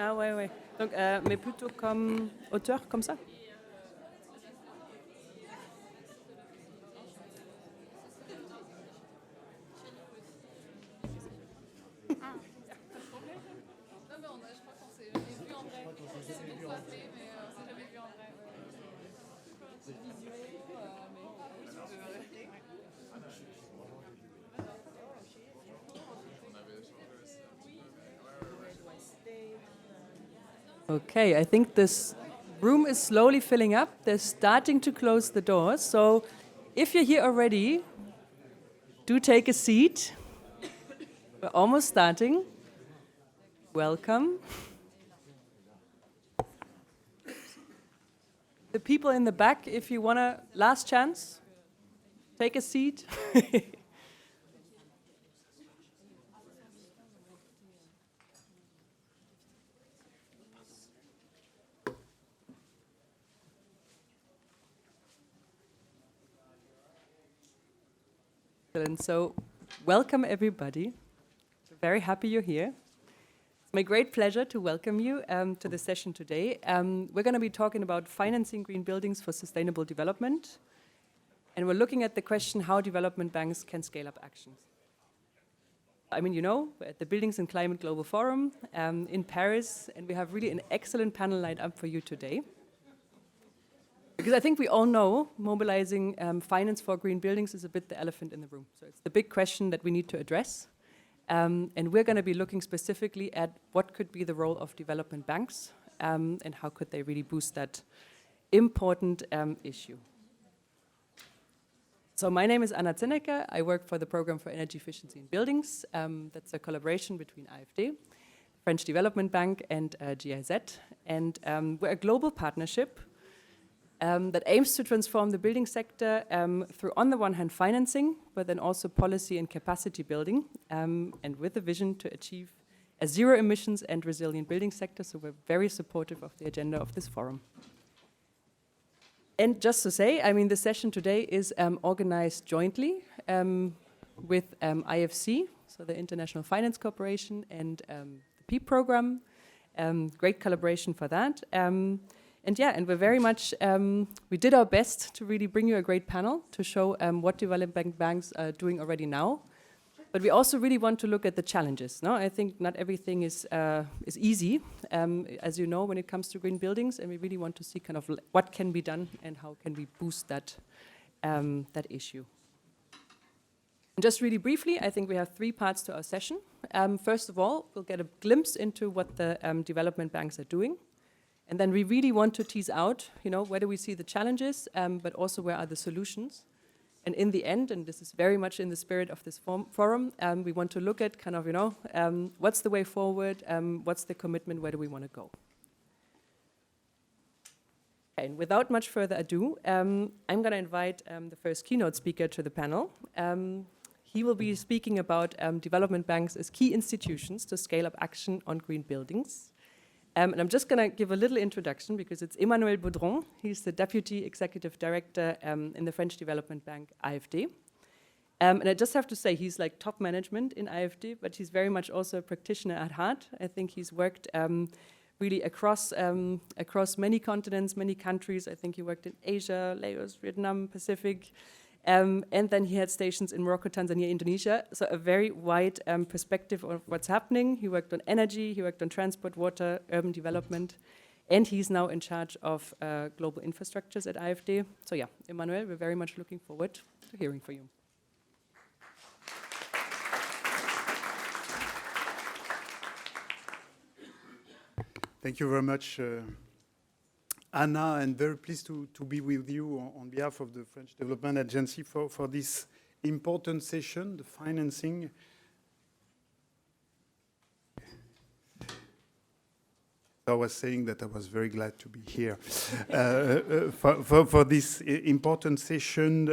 Ah ouais, ouais. Donc, mais plutôt comme auteur, comme ça? Okay, I think this room is slowly filling up. They're starting to close the doors. So if you're here already, do take a seat. We're almost starting. Welcome. The people in the back, if you want a last chance, take a seat. Excellent. So, welcome everybody. We're very happy you're here. It's my great pleasure to welcome you to the session today. We're going to be talking about financing green buildings for sustainable development. And we're looking at the question how development banks can scale up actions. I mean, you know, we're at the Buildings and Climate Global Forum in Paris, and we have really an excellent panel lined up for you today. Because I think we all know mobilizing finance for green buildings is a bit the elephant in the room. So it's the big question that we need to address. And we're going to be looking specifically at what could be the role of development banks and how could they really boost that important issue. So my name is Anna Zinnecker. I work for the Program for Energy Efficiency in Buildings. That's a collaboration between AfD, French Development Bank, and GIZ. And we're a global partnership that aims to transform the building sector through, on the one hand, financing, but then also policy and capacity building, and with a vision to achieve a zero emissions and resilient building sector. So we're very supportive of the agenda of this forum. And just to say, I mean, the session today is organized jointly with IFC, so the International Finance Corporation, and the PEEP program. Great collaboration for that. And we're very much, we did our best to really bring you a great panel to show what development banks are doing already now. But we also really want to look at the challenges. No? I think not everything is easy, as you know, when it comes to green buildings, and we really want to see kind of what can be done and how can we boost that, that issue. And just really briefly, I think we have 3 parts to our session. First of all, we'll get a glimpse into what the development banks are doing. And then we really want to tease out, you know, where do we see the challenges, but also where are the solutions. And in the end, and this is very much in the spirit of this forum, we want to look at kind of, you know, what's the way forward, what's the commitment, where do we want to go. And without much further ado, I'm going to invite the first keynote speaker to the panel. He will be speaking about development banks as key institutions to scale up action on green buildings. And I'm just going to give a little introduction because it's Emmanuel Baudron. He's the Deputy Executive Director in the French Development Bank, AfD. And I just have to say, he's like top management in AfD, but he's very much also a practitioner at heart. I think he's worked really across many continents, many countries. I think he worked in Asia, Laos, Vietnam, Pacific. And then he had stations in Morocco, Tanzania, Indonesia. So a very wide perspective of what's happening. He worked on energy, he worked on transport, water, urban development, and he's now in charge of global infrastructures at AfD. So yeah, Emmanuel, we're very much looking forward to hearing from you. Thank you very much, Anna, and very pleased to be with you on behalf of the French Development Agency for this important session, the financing. So I was saying that I was very glad to be here for this important session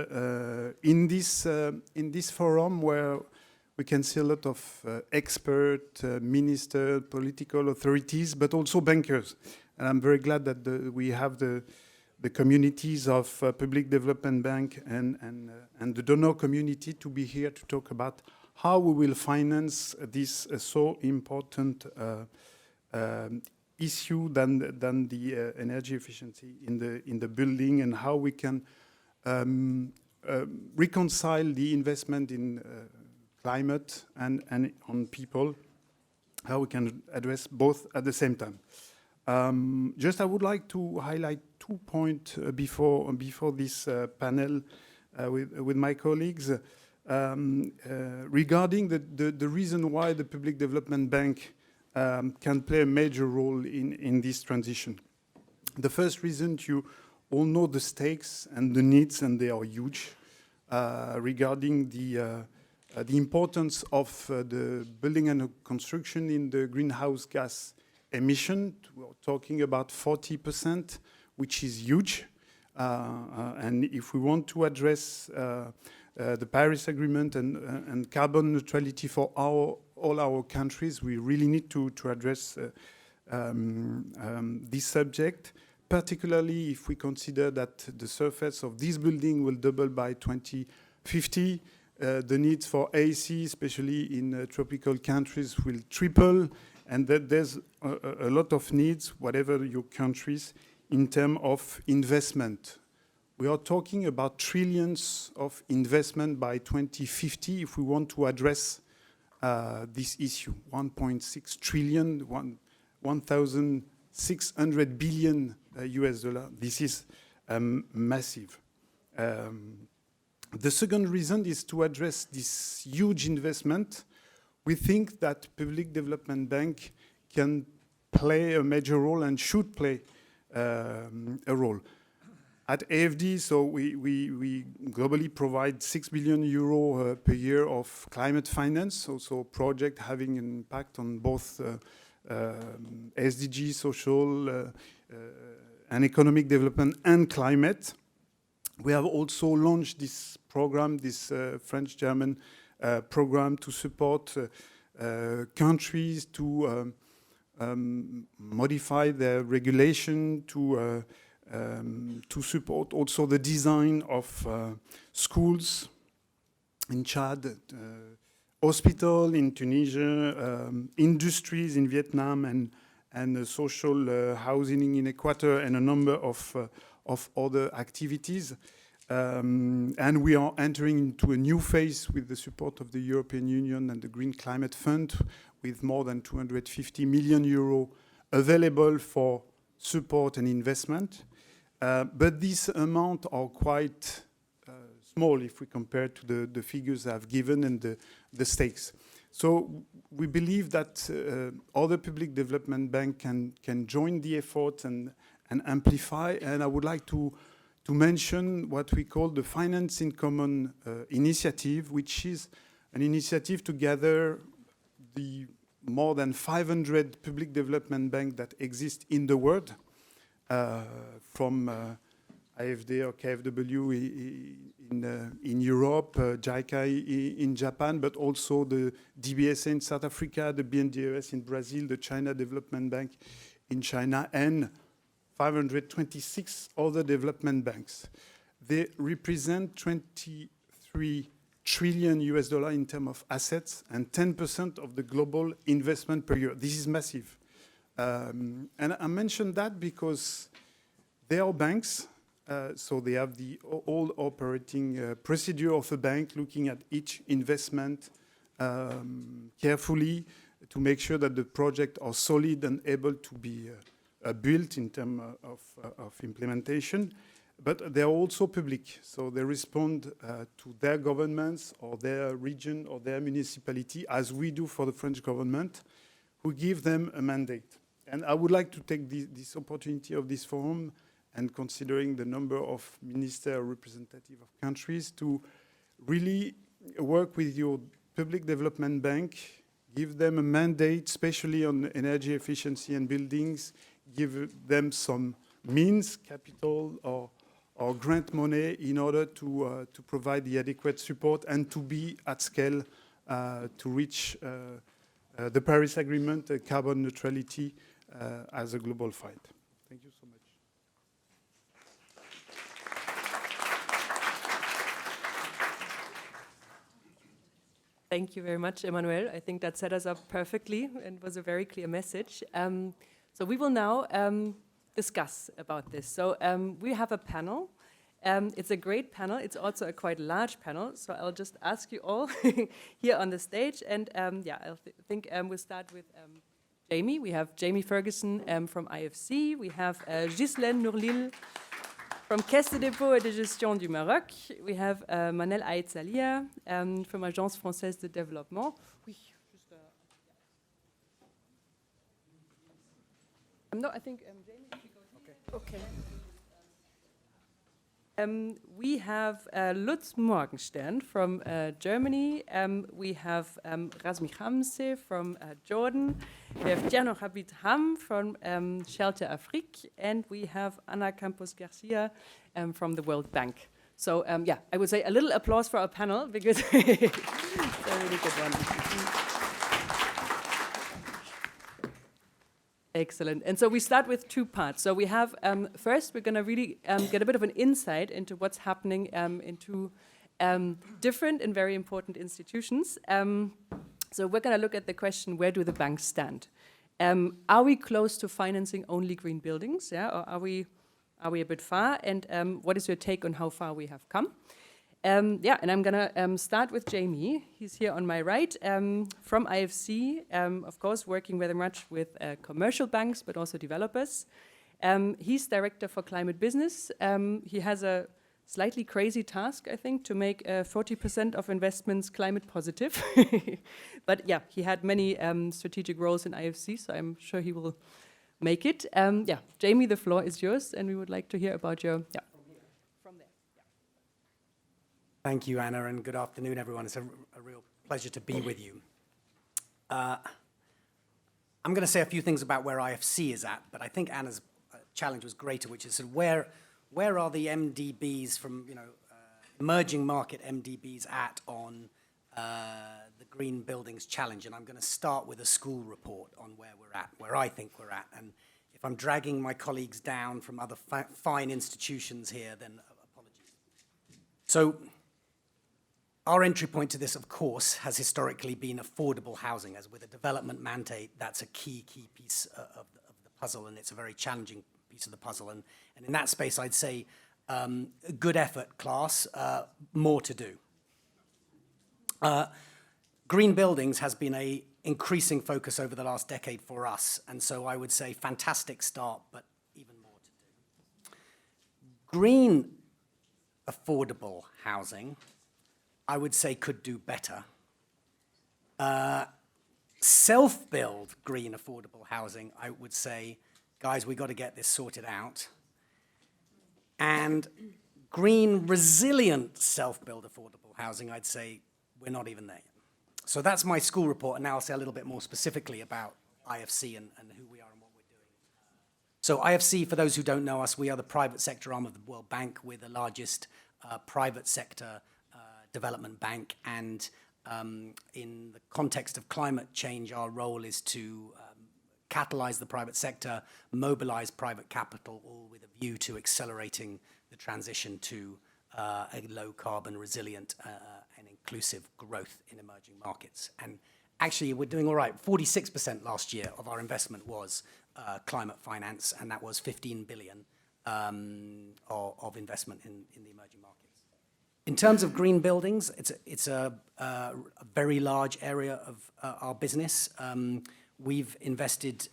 in this forum where we can see a lot of expert, minister, political authorities, but also bankers. And I'm very glad that we have the communities of Public Development Bank and the donor community to be here to talk about how we will finance this so important issue than the energy efficiency in the building, and how we can reconcile the investment in climate and on people, how we can address both at the same time. Just I would like to highlight 2 points before this panel with my colleagues regarding the reason why the Public Development Bank can play a major role in this transition. The first reason, you all know the stakes and the needs, and they are huge, regarding the importance of the building and construction in the greenhouse gas emission. We're talking about 40%, which is huge. And if we want to address the Paris Agreement and carbon neutrality for all our countries, we really need to address this subject, particularly if we consider that the surface of this building will double by 2050. The needs for AC, especially in tropical countries, will triple, and that there's a lot of needs, whatever your countries, in terms of investment. We are talking about trillions of investment by 2050 if we want to address this issue. 1.6 trillion, 1,600 billion US dollar. This is massive. The second reason is to address this huge investment. We think that Public Development Bank can play a major role and should play a role. At AFD, so we globally provide 6 billion euro per year of climate finance, also project having an impact on both SDG, social and economic development and climate. We have also launched this program, this French-German program to support countries to modify their regulation, to support also the design of schools in Chad, hospital in Tunisia, industries in Vietnam, and social housing in Ecuador, and a number of other activities. And we are entering into a new phase with the support of the European Union and the Green Climate Fund, with more than 250 million euro available for support and investment. But these amounts are quite small if we compare to the figures I've given and the stakes. So we believe that other public development banks can join the effort and amplify. And I would like to mention what we call the Finance in Common initiative, which is an initiative to gather the more than 500 public development banks that exist in the world, from AFD or KfW in Europe, JICA in Japan, but also the DBSA in South Africa, the BNDES in Brazil, the China Development Bank in China, and 526 other development banks. They represent 23 trillion US dollar in terms of assets and 10% of the global investment per year. This is massive. And I mentioned that because they are banks, so they have the all operating procedure of a bank, looking at each investment carefully to make sure that the projects are solid and able to be built in terms of implementation. But they are also public, so they respond to their governments or their region or their municipality, as we do for the French government, who give them a mandate. And I would like to take this opportunity of this forum, and considering the number of ministers or representatives of countries, to really work with your public development bank, give them a mandate, especially on energy efficiency and buildings, give them some means, capital, or grant money in order to provide the adequate support and to be at scale to reach the Paris Agreement, carbon neutrality as a global fight. Thank you so much. Thank you very much, Emmanuel. I think that set us up perfectly and was a very clear message. So we will now discuss about this. So we have a panel. It's a great panel. It's also a quite large panel. So I'll just ask you all here on the stage. And yeah, I think we'll start with Jamie. We have Jamie Ferguson from IFC. We have Ghislaine Nourlil from Caisse de dépôt et de gestion du Maroc. We have Manel Aïtsalia from Agence Française de Développement. Oui, just, no, I think Jamie, if you go here. Okay. We have Lutz Morgenstern from Germany. We have Razmi Khamse from Jordan. We have Tierno Habib Ham from Shelter Afrique. And we have Ana Campos Garcia from the World Bank. So yeah, I would say a little applause for our panel because it's a really good one. Excellent. And so we start with two parts. So we have, first, we're going to really get a bit of an insight into what's happening into different and very important institutions. So we're going to look at the question, where do the banks stand? Are we close to financing only green buildings? Yeah, or are we a bit far? And what is your take on how far we have come? Yeah, and I'm going to start with Jamie. He's here on my right from IFC, of course, working very much with commercial banks, but also developers. He's director for climate business. He has a slightly crazy task, I think, to make 40% of investments climate positive. But yeah, he had many strategic roles in IFC, so I'm sure he will make it. Yeah, Jamie, the floor is yours, and we would like to hear about your... Yeah. Thank you, Anna, and good afternoon, everyone. It's a real pleasure to be with you. I'm going to say a few things about where IFC is at, but I think Anna's challenge was greater, which is sort of where are the MDBs from, emerging market MDBs at on the Green Buildings Challenge? And I'm going to start with a school report on where we're at, where I think we're at. And if I'm dragging my colleagues down from other fine institutions here, then apologies. So, our entry point to this, of course, has historically been affordable housing. As with a development mandate, that's a key piece of the puzzle, and it's a very challenging piece of the puzzle. And in that space, I'd say, good effort, class, more to do. Green buildings has been an increasing focus over the last decade for us, and so I would say fantastic start, but even more to do. Green affordable housing, I would say, could do better. Self-build green affordable housing, I would say, guys, we got to get this sorted out. And green resilient self-build affordable housing, I'd say, we're not even there yet. So that's my school report, and now I'll say a little bit more specifically about IFC and who we are and what we're doing. So IFC, for those who don't know us, we are the private sector arm of the World Bank. We're the largest private sector development bank, and in the context of climate change, our role is to catalyze the private sector, mobilize private capital, all with a view to accelerating the transition to a low-carbon, resilient, and inclusive growth in emerging markets. And actually, we're doing all right. 46% last year of our investment was climate finance, and that was 15 billion of investment in the emerging markets. In terms of green buildings, it's a very large area of our business. We've invested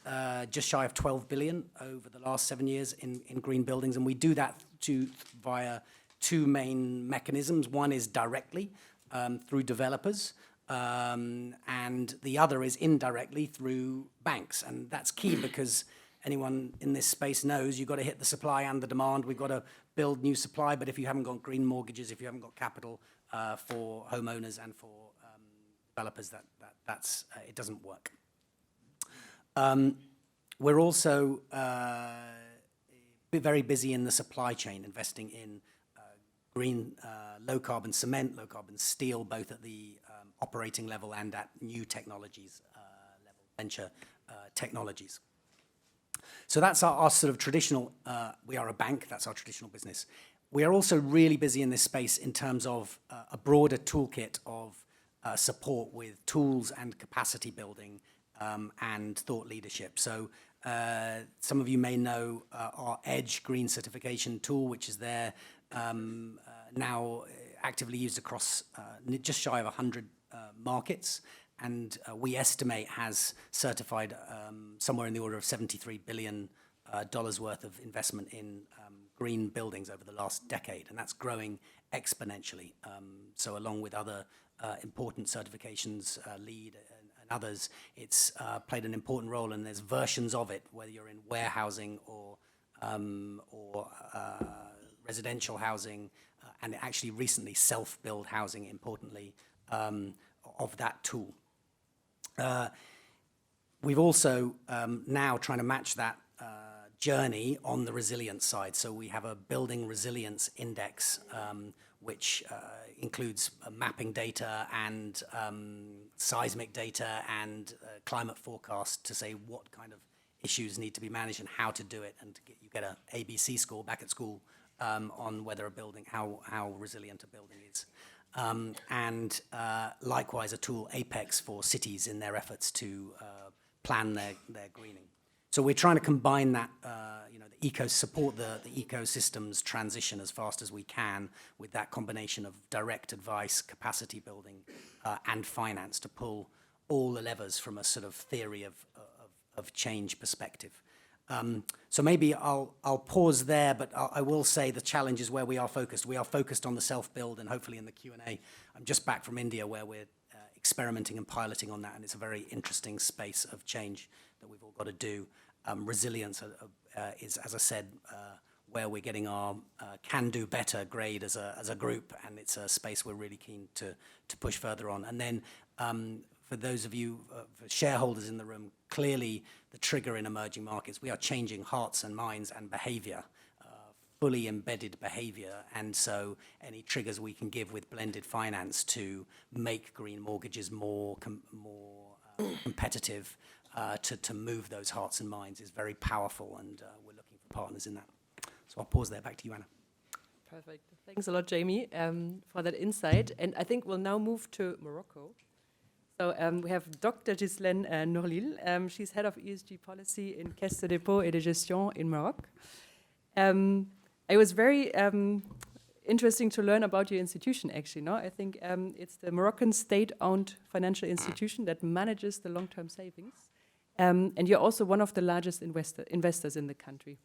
just shy of 12 billion over the last 7 years in green buildings, and we do that via two main mechanisms. One is directly through developers, and the other is indirectly through banks. And that's key because anyone in this space knows you've got to hit the supply and the demand. We've got to build new supply, but if you haven't got green mortgages, if you haven't got capital for homeowners and for developers, it doesn't work. We're also very busy in the supply chain, investing in green, low-carbon cement, low-carbon steel, both at the operating level and at new technologies level, venture technologies. So that's our sort of traditional, we are a bank, that's our traditional business. We are also really busy in this space in terms of a broader toolkit of support with tools and capacity building and thought leadership. So some of you may know our EDGE green certification tool, which is there now actively used across just shy of 100 markets. And we estimate has certified somewhere in the order of $73 billion worth of investment in green buildings over the last decade. And that's growing exponentially. So along with other important certifications, LEED and others, it's played an important role, and there's versions of it, whether you're in warehousing or residential housing, and actually recently self-build housing, importantly, of that tool. We've also now trying to match that journey on the resilience side. So we have a building resilience index, which includes mapping data and seismic data and climate forecast to say what kind of issues need to be managed and how to do it, and you get a ABC score back at school on whether a building, how resilient a building is. And likewise a tool, Apex, for cities in their efforts to plan their greening. So we're trying to combine that, support the ecosystem's transition as fast as we can with that combination of direct advice, capacity building, and finance to pull all the levers from a sort of theory of change perspective. So maybe I'll pause there, but I will say the challenge is where we are focused. We are focused on the self-build, and hopefully in the Q&A. I'm just back from India where we're experimenting and piloting on that, and it's a very interesting space of change that we've all got to do. Resilience is, as I said, where we're getting our can-do better grade as a group, and it's a space we're really keen to push further on. And then for those of you, for shareholders in the room, clearly the trigger in emerging markets, we are changing hearts and minds and behavior, fully embedded behavior. And so any triggers we can give with blended finance to make green mortgages more competitive, to move those hearts and minds is very powerful, and we're looking for partners in that. So I'll pause there. Back to you, Anna. Perfect. Thanks a lot, Jamie, for that insight. And I think we'll now move to Morocco. So we have Dr. Ghislaine Nourlil. She's head of ESG policy in Caisse de dépôt et de gestion in Morocco. It was very interesting to learn about your institution, actually. No, I think it's the Moroccan state-owned financial institution that manages the long-term savings. And you're also one of the largest investors in the country.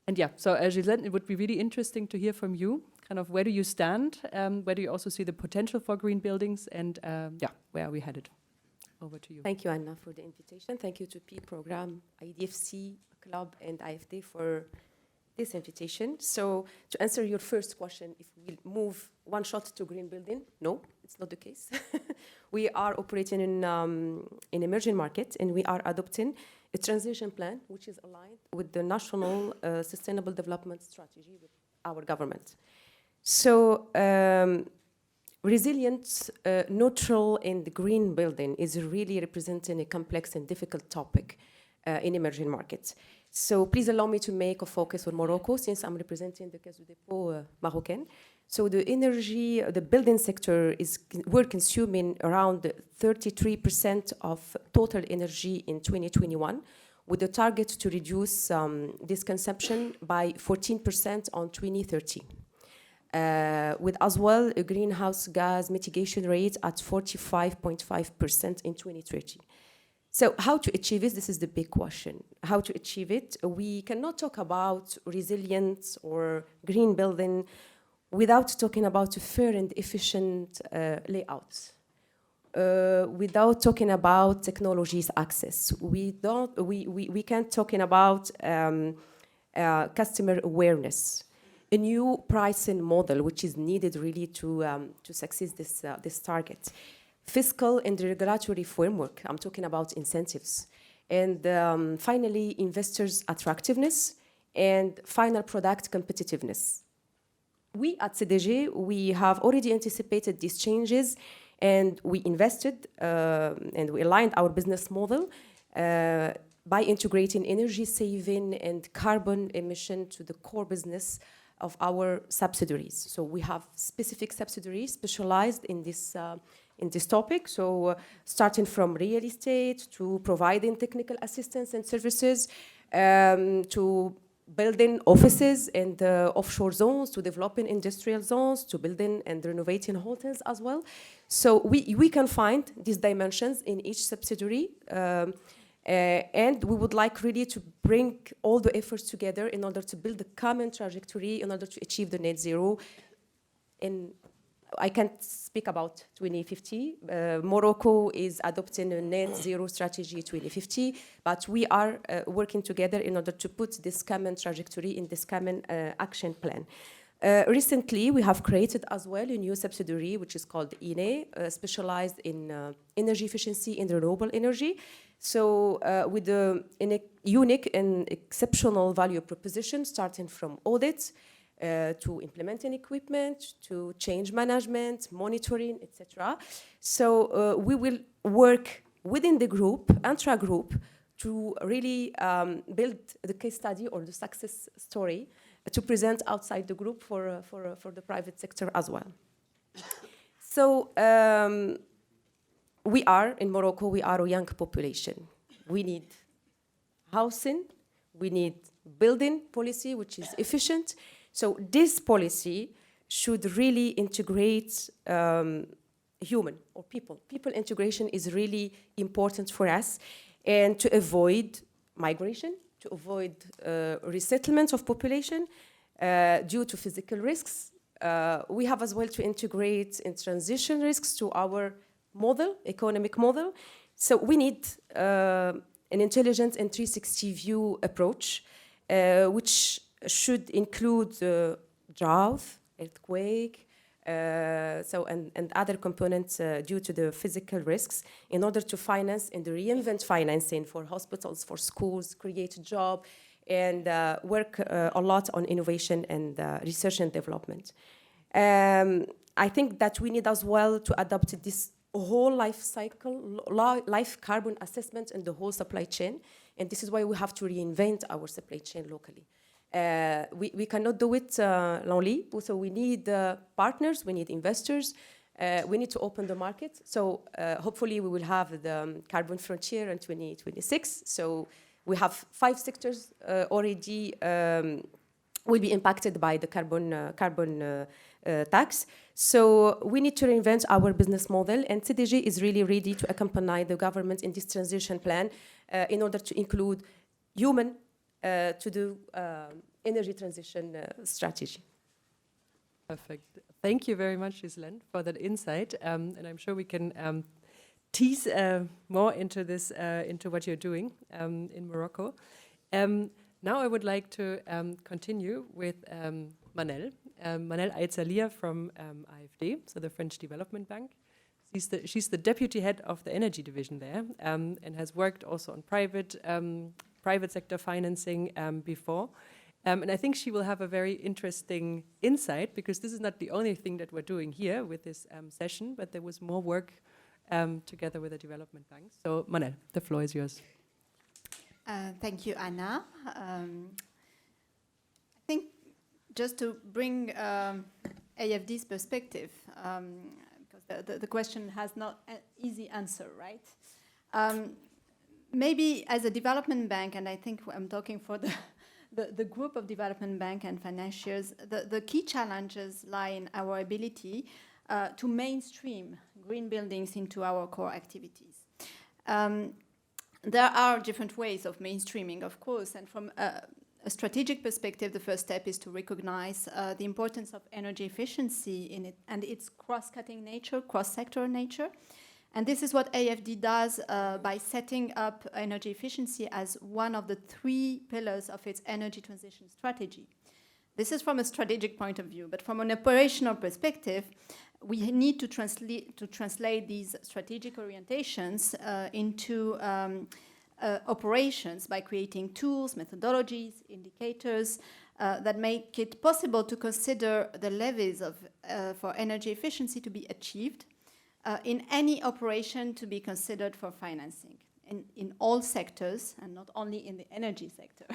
And yeah, so Ghislaine, it would be really interesting to hear from you, kind of where do you stand, where do you also see the potential for green buildings, and where are we headed? Over to you. Thank you, Anna, for the invitation. Thank you to P Program, IDFC, Club, and IFD for this invitation. So to answer your first question, if we'll move one shot to green building, no, it's not the case. We are operating in emerging markets, and we are adopting a transition plan which is aligned with the National Sustainable Development Strategy with our government. So resilient, neutral, and green building is really representing a complex and difficult topic in emerging markets. So please allow me to make a focus on Morocco, since I'm representing the Caisse de dépôt Marocaine. So the building sector we're consuming around 33% of total energy in 2021, with a target to reduce this consumption by 14% on 2030. With as well a greenhouse gas mitigation rate at 45.5% in 2030. So how to achieve it? This is the big question. How to achieve it? We cannot talk about resilience or green building without talking about a fair and efficient layout. Without talking about technologies access. We can't talking about customer awareness. A new pricing model, which is needed really to succeed this target. Fiscal and regulatory framework, I'm talking about incentives. and finally, investors' attractiveness, and final product competitiveness. We at CDG, we have already anticipated these changes, and we invested and we aligned our business model by integrating energy saving and carbon emission to the core business of our subsidiaries. So we have specific subsidiaries specialized in this topic. So starting from real estate to providing technical assistance and services, to building offices and offshore zones, to developing industrial zones, to building and renovating hotels as well. So we can find these dimensions in each subsidiary, and we would like really to bring all the efforts together in order to build a common trajectory in order to achieve the net zero. And I can't speak about 2050. Morocco is adopting a net zero strategy 2050, but we are working together in order to put this common trajectory in this common action plan. Recently, we have created as well a new subsidiary, which is called INE, specialized in energy efficiency and renewable energy. So with a unique and exceptional value proposition, starting from audits, to implementing equipment, to change management, monitoring, etc. So we will work within the group, intra-group, to really build the case study or the success story to present outside the group for the private sector as well. So we are, in Morocco, we are a young population. We need housing, we need building policy, which is efficient. So this policy should really integrate human or people. People integration is really important for us, and to avoid migration, to avoid resettlement of population due to physical risks. We have as well to integrate in transition risks to our model, economic model. So we need an intelligent and 360 view approach, which should include drought, earthquake, and other components due to the physical risks in order to finance and reinvent financing for hospitals, for schools, create a job, and work a lot on innovation and research and development. I think that we need as well to adopt this whole life cycle, life carbon assessment in the whole supply chain. And this is why we have to reinvent our supply chain locally. We cannot do it lonely, so we need partners, we need investors, we need to open the market. So hopefully we will have the carbon frontier in 2026. So we have 5 sectors already will be impacted by the carbon tax. So we need to reinvent our business model, and CDG is really ready to accompany the government in this transition plan in order to include human to do energy transition strategy. Perfect. Thank you very much, Ghislaine, for that insight. And I'm sure we can tease more into this, into what you're doing in Morocco. Now I would like to continue with Manel. Manel Aitzalia from AFD, so the French Development Bank. She's the deputy head of the energy division there, and has worked also on private sector financing before. And I think she will have a very interesting insight, because this is not the only thing that we're doing here with this session, but there was more work together with the development banks. So Manel, the floor is yours. Thank you, Anna. I think just to bring AFD's perspective, because the question has not an easy answer, right? Maybe as a development bank, and I think I'm talking for the group of development bank and financiers, the key challenges lie in our ability to mainstream green buildings into our core activities. There are different ways of mainstreaming, of course, and from a strategic perspective, the first step is to recognize the importance of energy efficiency in it and its cross-cutting nature, cross-sector nature. And this is what AFD does by setting up energy efficiency as one of the 3 pillars of its energy transition strategy. This is from a strategic point of view, but from an operational perspective, we need to translate these strategic orientations into operations by creating tools, methodologies, indicators that make it possible to consider the levies for energy efficiency to be achieved in any operation to be considered for financing in all sectors and not only in the energy sector.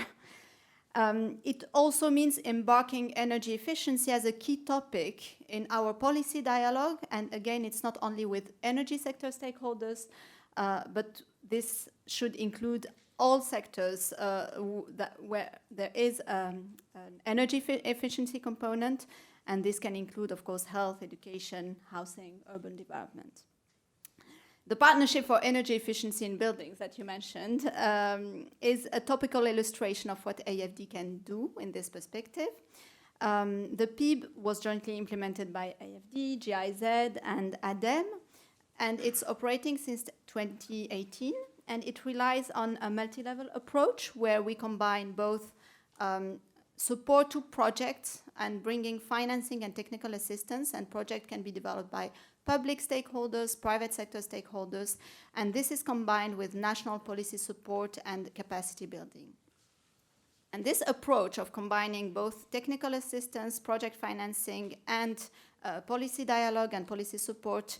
It also means embarking energy efficiency as a key topic in our policy dialogue. And again, it's not only with energy sector stakeholders, but this should include all sectors where there is an energy efficiency component. And this can include, of course, health, education, housing, urban development. The Partnership for Energy Efficiency in Buildings that you mentioned is a topical illustration of what AFD can do in this perspective. The PIB was jointly implemented by AFD, GIZ, and ADEME, and it's operating since 2018, and it relies on a multi-level approach where we combine both support to projects and bringing financing and technical assistance, and project can be developed by public stakeholders, private sector stakeholders, and this is combined with national policy support and capacity building. And this approach of combining both technical assistance, project financing, and policy dialogue and policy support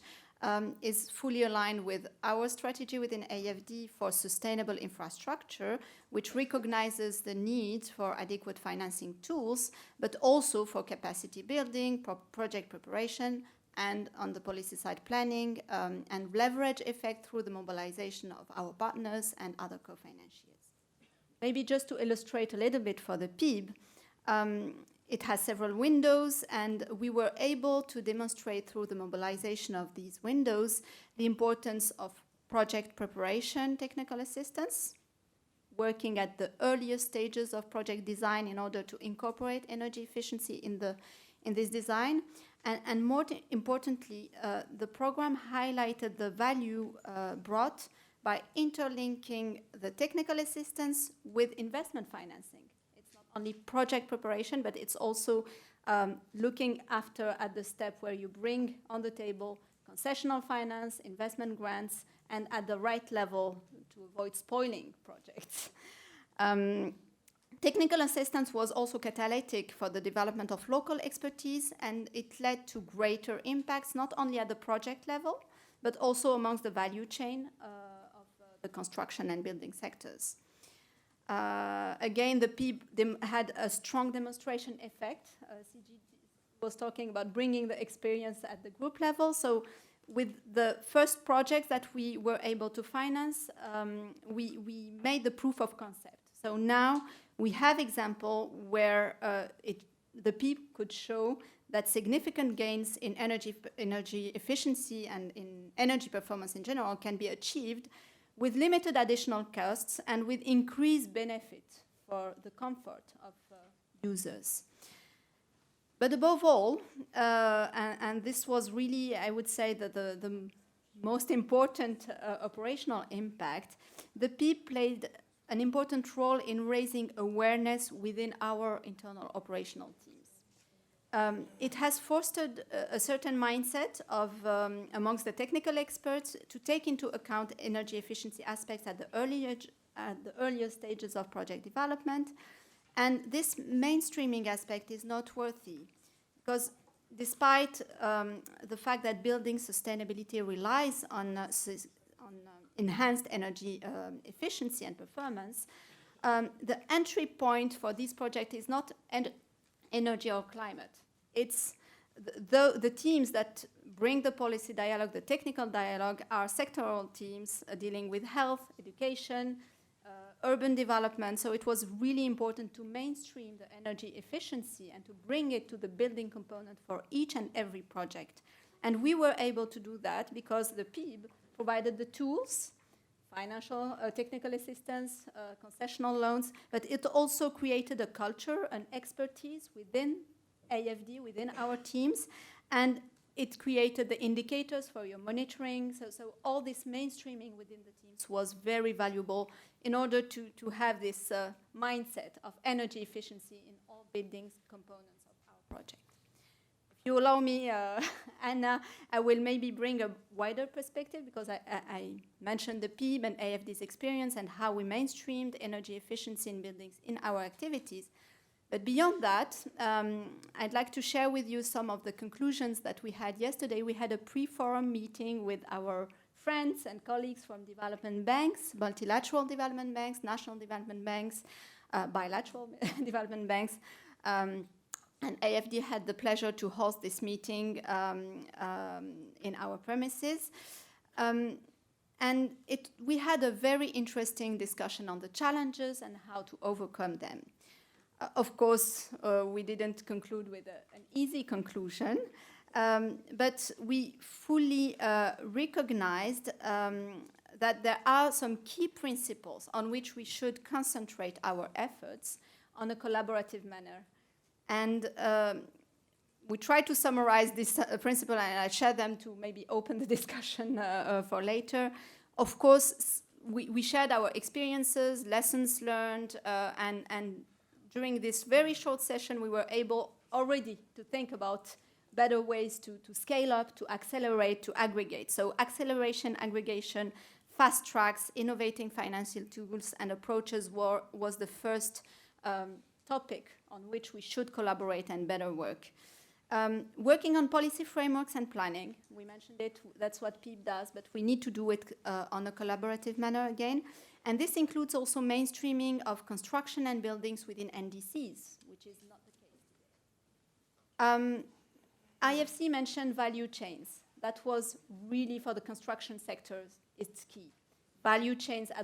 is fully aligned with our strategy within AFD for sustainable infrastructure, which recognizes the need for adequate financing tools, but also for capacity building, project preparation, and on the policy side planning, and leverage effect through the mobilization of our partners and other co-financiers. Maybe just to illustrate a little bit for the PIB, it has several windows, and we were able to demonstrate through the mobilization of these windows the importance of project preparation, technical assistance, working at the earliest stages of project design in order to incorporate energy efficiency in this design. And more importantly, the program highlighted the value brought by interlinking the technical assistance with investment financing. It's not only project preparation, but it's also looking after at the step where you bring on the table concessional finance, investment grants, and at the right level to avoid spoiling projects. Technical assistance was also catalytic for the development of local expertise, and it led to greater impacts, not only at the project level, but also amongst the value chain of the construction and building sectors. Again, the PIB had a strong demonstration effect. CG was talking about bringing the experience at the group level. So with the first project that we were able to finance, we made the proof of concept. So now we have example where the PIB could show that significant gains in energy efficiency and in energy performance in general can be achieved with limited additional costs and with increased benefit for the comfort of users. But above all, and this was really, I would say, the most important operational impact, the PIB played an important role in raising awareness within our internal operational teams. It has fostered a certain mindset of amongst the technical experts to take into account energy efficiency aspects at the earlier stages of project development. And this mainstreaming aspect is noteworthy because despite the fact that building sustainability relies on enhanced energy efficiency and performance, the entry point for this project is not energy or climate. It's the teams that bring the policy dialogue, the technical dialogue, are sectoral teams dealing with health, education, urban development. So it was really important to mainstream the energy efficiency and to bring it to the building component for each and every project. And we were able to do that because the PIB provided the tools, financial, technical assistance, concessional loans, but it also created a culture, an expertise within AFD, within our teams, and it created the indicators for your monitoring. So all this mainstreaming within the teams was very valuable in order to have this mindset of energy efficiency in all buildings components of our project. If you allow me, Anna, I will maybe bring a wider perspective because I mentioned the PIB and AFD's experience and how we mainstreamed energy efficiency in buildings in our activities. But beyond that, I'd like to share with you some of the conclusions that we had yesterday. We had a pre-forum meeting with our friends and colleagues from development banks, multilateral development banks, national development banks, bilateral development banks. And AFD had the pleasure to host this meeting in our premises. And we had a very interesting discussion on the challenges and how to overcome them. Of course, we didn't conclude with an easy conclusion, but we fully recognized that there are some key principles on which we should concentrate our efforts on a collaborative manner. And we try to summarize this principle, and I share them to maybe open the discussion for later. Of course, we shared our experiences, lessons learned, and during this very short session, we were able already to think about better ways to scale up, to accelerate, to aggregate. So acceleration, aggregation, fast tracks, innovating financial tools and approaches was the first topic on which we should collaborate and better work. Working on policy frameworks and planning, we mentioned it, that's what PIB does, but we need to do it on a collaborative manner again. And this includes also mainstreaming of construction and buildings within NDCs, which is not the case today. IFC mentioned value chains. That was really for the construction sectors, it's key. Value chains are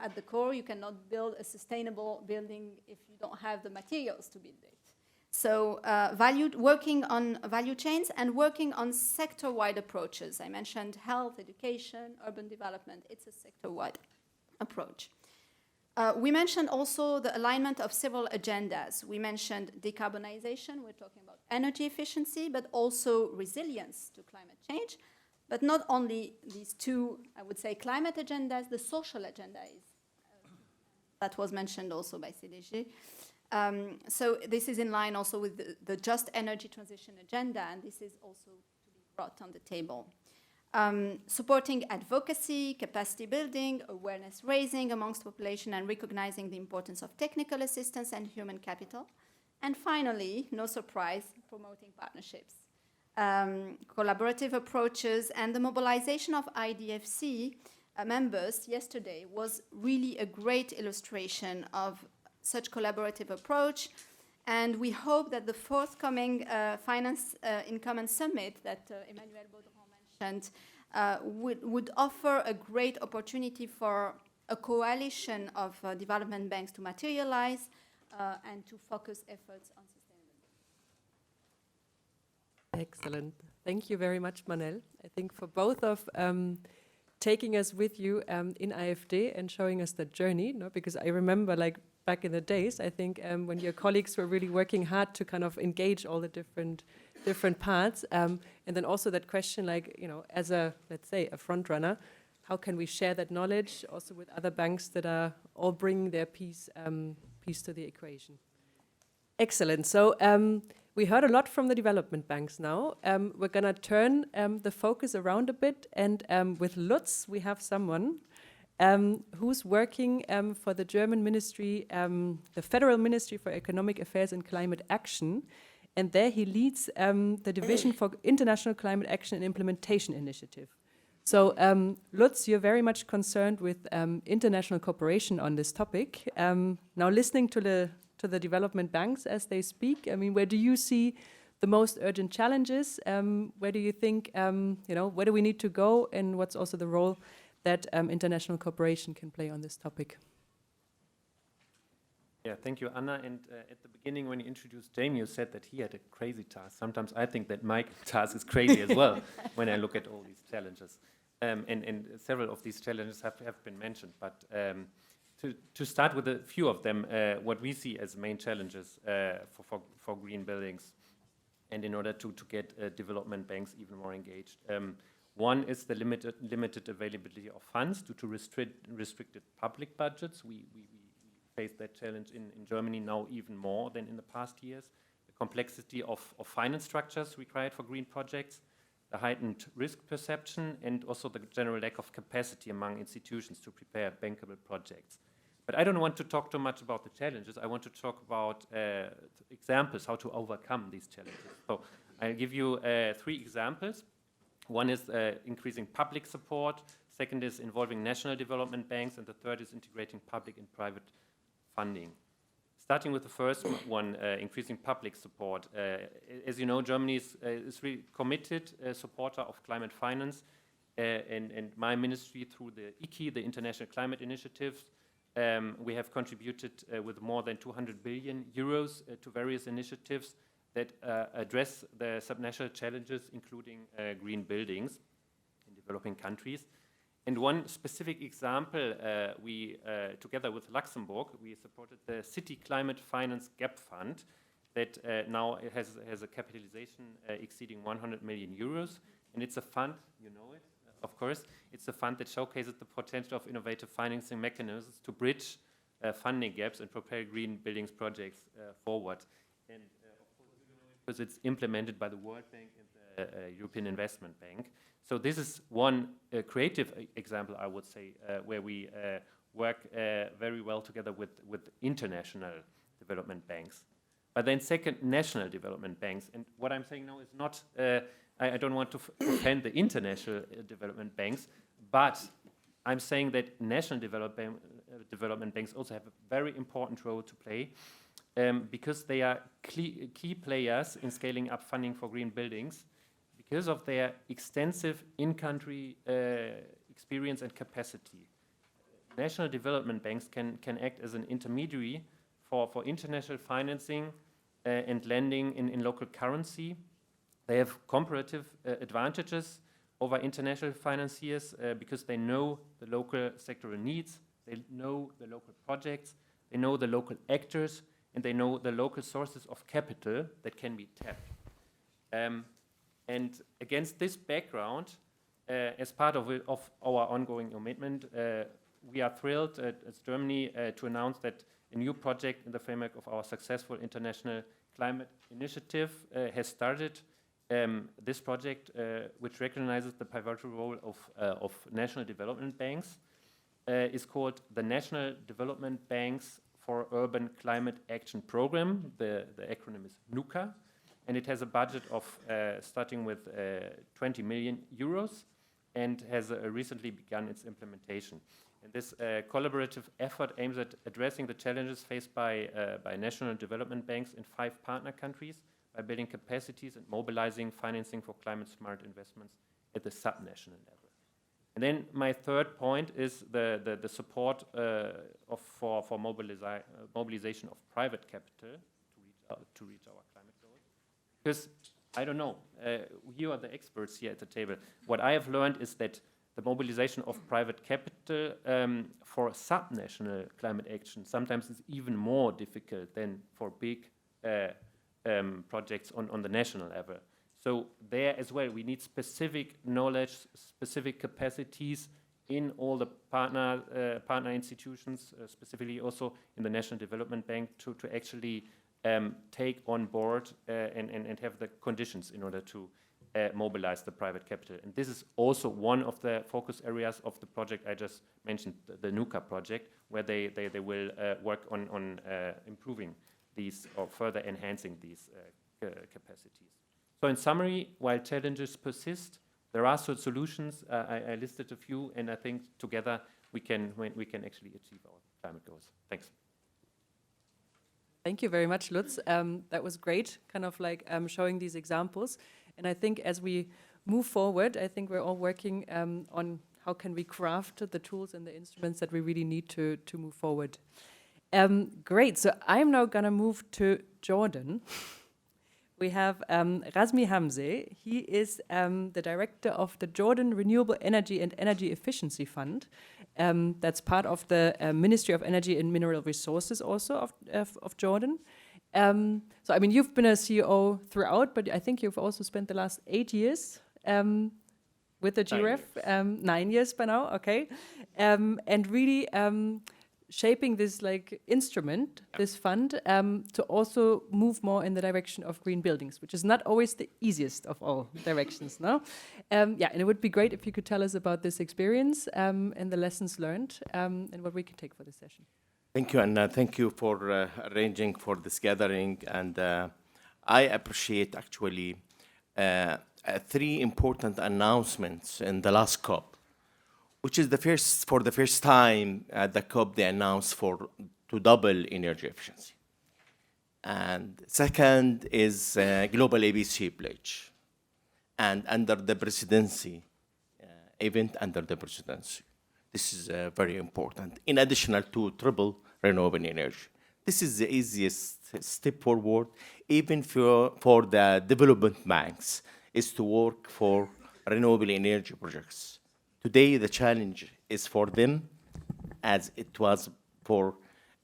at the core. You cannot build a sustainable building if you don't have the materials to build it. So working on value chains and working on sector-wide approaches. I mentioned health, education, urban development. It's a sector-wide approach. We mentioned also the alignment of several agendas. We mentioned decarbonization. We're talking about energy efficiency, but also resilience to climate change. But not only these two, I would say, climate agendas, the social agenda is, that was mentioned also by CDG. So this is in line also with the just energy transition agenda, and this is also to be brought on the table. Supporting advocacy, capacity building, awareness raising amongst population, and recognizing the importance of technical assistance and human capital. And finally, no surprise, promoting partnerships. Collaborative approaches and the mobilization of IDFC members yesterday was really a great illustration of such collaborative approach, and we hope that the forthcoming Finance in Common Summit that Emmanuel Baudron mentioned would offer a great opportunity for a coalition of development banks to materialize and to focus efforts on sustainability. Excellent. Thank you very much, Manel. I think for both of taking us with you in IFD and showing us the journey, no? Because I remember, like, back in the days, I think when your colleagues were really working hard to kind of engage all the different parts, and then also that question, like, you know, as a, let's say, a front runner, how can we share that knowledge also with other banks that are all bringing their piece to the equation? Excellent. So we heard a lot from the development banks now. We're going to turn the focus around a bit, and with Lutz, we have someone who's working for the German ministry, the Federal Ministry for Economic Affairs and Climate Action, and there he leads the Division for International Climate Action and Implementation Initiative. So Lutz, you're very much concerned with international cooperation on this topic. Now listening to the development banks as they speak, I mean, where do you see the most urgent challenges? Where do you think, where do we need to go, and what's also the role that international cooperation can play on this topic? Yeah, thank you, Anna. And at the beginning, when you introduced Jamie, you said that he had a crazy task. Sometimes I think that my task is crazy as well when I look at all these challenges. And several of these challenges have been mentioned. But to start with a few of them, what we see as main challenges for green buildings, and in order to get development banks even more engaged. One is the limited availability of funds due to restricted public budgets. We face that challenge in Germany now even more than in the past years, complexity of finance structures required for green projects, the heightened risk perception, and also the general lack of capacity among institutions to prepare bankable projects. But I don't want to talk too much about the challenges. I want to talk about examples, how to overcome these challenges. So I'll give you 3 examples. One is increasing public support, second is involving national development banks, and the third is integrating public and private funding. Starting with the first one, increasing public support. As you know, Germany is really committed supporter of climate finance, and my ministry through the ICI, the International Climate Initiative, we have contributed with more than 200 billion euros to various initiatives that address the subnational challenges, including green buildings in developing countries. And one specific example, we, together with Luxembourg, we supported the City Climate Finance Gap Fund that now has a capitalization exceeding 100 million euros. And it's a fund, you know it, of course, it's a fund that showcases the potential of innovative financing mechanisms to bridge funding gaps and propel green buildings projects forward. And of course, you know it because it's implemented by the World Bank and the European Investment Bank. So this is one creative example, I would say, where we work very well together with international development banks. But then second, national development banks. And what I'm saying now is not, I don't want to offend the international development banks, but I'm saying that national development banks also have a very important role to play because they are key players in scaling up funding for green buildings because of their extensive in-country experience and capacity. National development banks can act as an intermediary for international financing and lending in local currency. They have comparative advantages over international financiers because they know the local sectoral needs, they know the local projects, they know the local actors, and they know the local sources of capital that can be tapped. And against this background, as part of our ongoing commitment, we are thrilled as Germany to announce that a new project in the framework of our successful international climate initiative has started. This project, which recognizes the pivotal role of national development banks, is called the National Development Banks for Urban Climate Action Program. The acronym is NUCA, and it has a budget of starting with 20 million euros and has recently begun its implementation. And this collaborative effort aims at addressing the challenges faced by national development banks in 5 partner countries by building capacities and mobilizing financing for climate-smart investments at the subnational level. And then my third point is the support for mobilization of private capital to reach our climate goals. Because, I don't know, you are the experts here at the table. What I have learned is that the mobilization of private capital for subnational climate action sometimes is even more difficult than for big projects on the national level. So there as well, we need specific knowledge, specific capacities in all the partner institutions, specifically also in the National Development Bank, to actually take on board and have the conditions in order to mobilize the private capital. And this is also one of the focus areas of the project I just mentioned, the NUCA project, where they will work on improving these or further enhancing these capacities. So in summary, while challenges persist, there are solutions. I listed a few, and I think together we can actually achieve our climate goals. Thanks. Thank you very much, Lutz. That was great, kind of like showing these examples. And I think as we move forward, I think we're all working on how can we craft the tools and the instruments that we really need to move forward. Great, so I'm now gonna move to Jordan. We have Razmi Hamze. He is the director of the Jordan Renewable Energy and Energy Efficiency Fund. That's part of the Ministry of Energy and Mineral Resources also of Jordan. So, I mean, you've been a CEO throughout, but I think you've also spent the last 8 years with the GREF, 9 years by now, okay. And really shaping this like instrument, this fund, to also move more in the direction of green buildings, which is not always the easiest of all directions, no? Yeah, and it would be great if you could tell us about this experience and the lessons learned and what we can take for this session. Thank you, and thank you for arranging for this gathering. And I appreciate actually 3 important announcements in the last COP, which is for the first time at the COP they announced to double energy efficiency. And second is Global ABC Pledge, and under the presidency, event under the presidency. This is very important, in addition to triple renewable energy. This is the easiest step forward, even for the development banks, is to work for renewable energy projects. Today, the challenge is for them, as it was for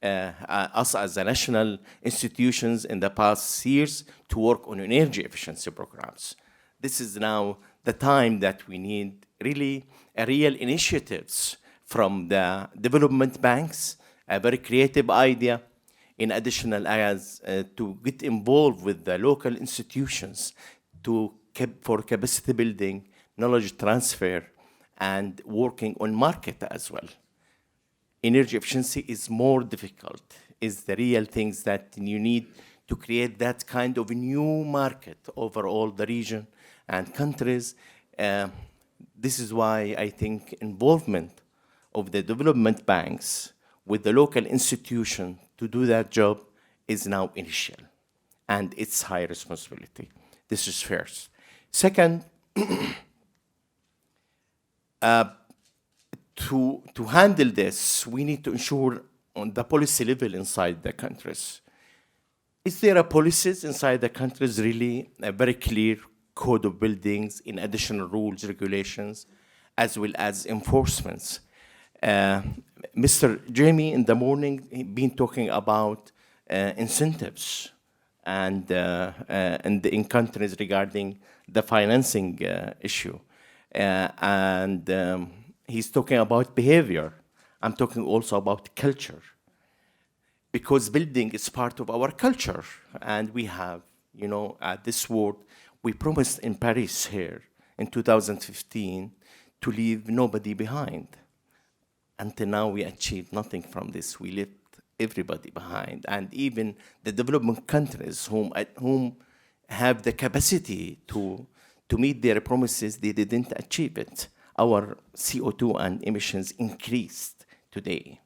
us as a national institutions in the past years, to work on energy efficiency programs. This is now the time that we need really real initiatives from the development banks, a very creative idea, in additional areas to get involved with the local institutions for capacity building, knowledge transfer, and working on market as well. Energy efficiency is more difficult, is the real things that you need to create that kind of new market over all the region and countries. This is why I think involvement of the development banks with the local institution to do that job is now initial, and it's high responsibility. This is first. Second, to handle this, we need to ensure on the policy level inside the countries. Is there a policies inside the countries really a very clear code of buildings in additional rules, regulations, as well as enforcements? Mr. Jamie in the morning been talking about incentives and in countries regarding the financing issue. He's talking about behavior. I'm talking also about culture, because building is part of our culture. And we have, at this world, we promised in Paris here in 2015 to leave nobody behind. Until now, we achieved nothing from this. We left everybody behind. And even the development countries whom have the capacity to meet their promises, they didn't achieve it. Our CO2 and emissions increased today.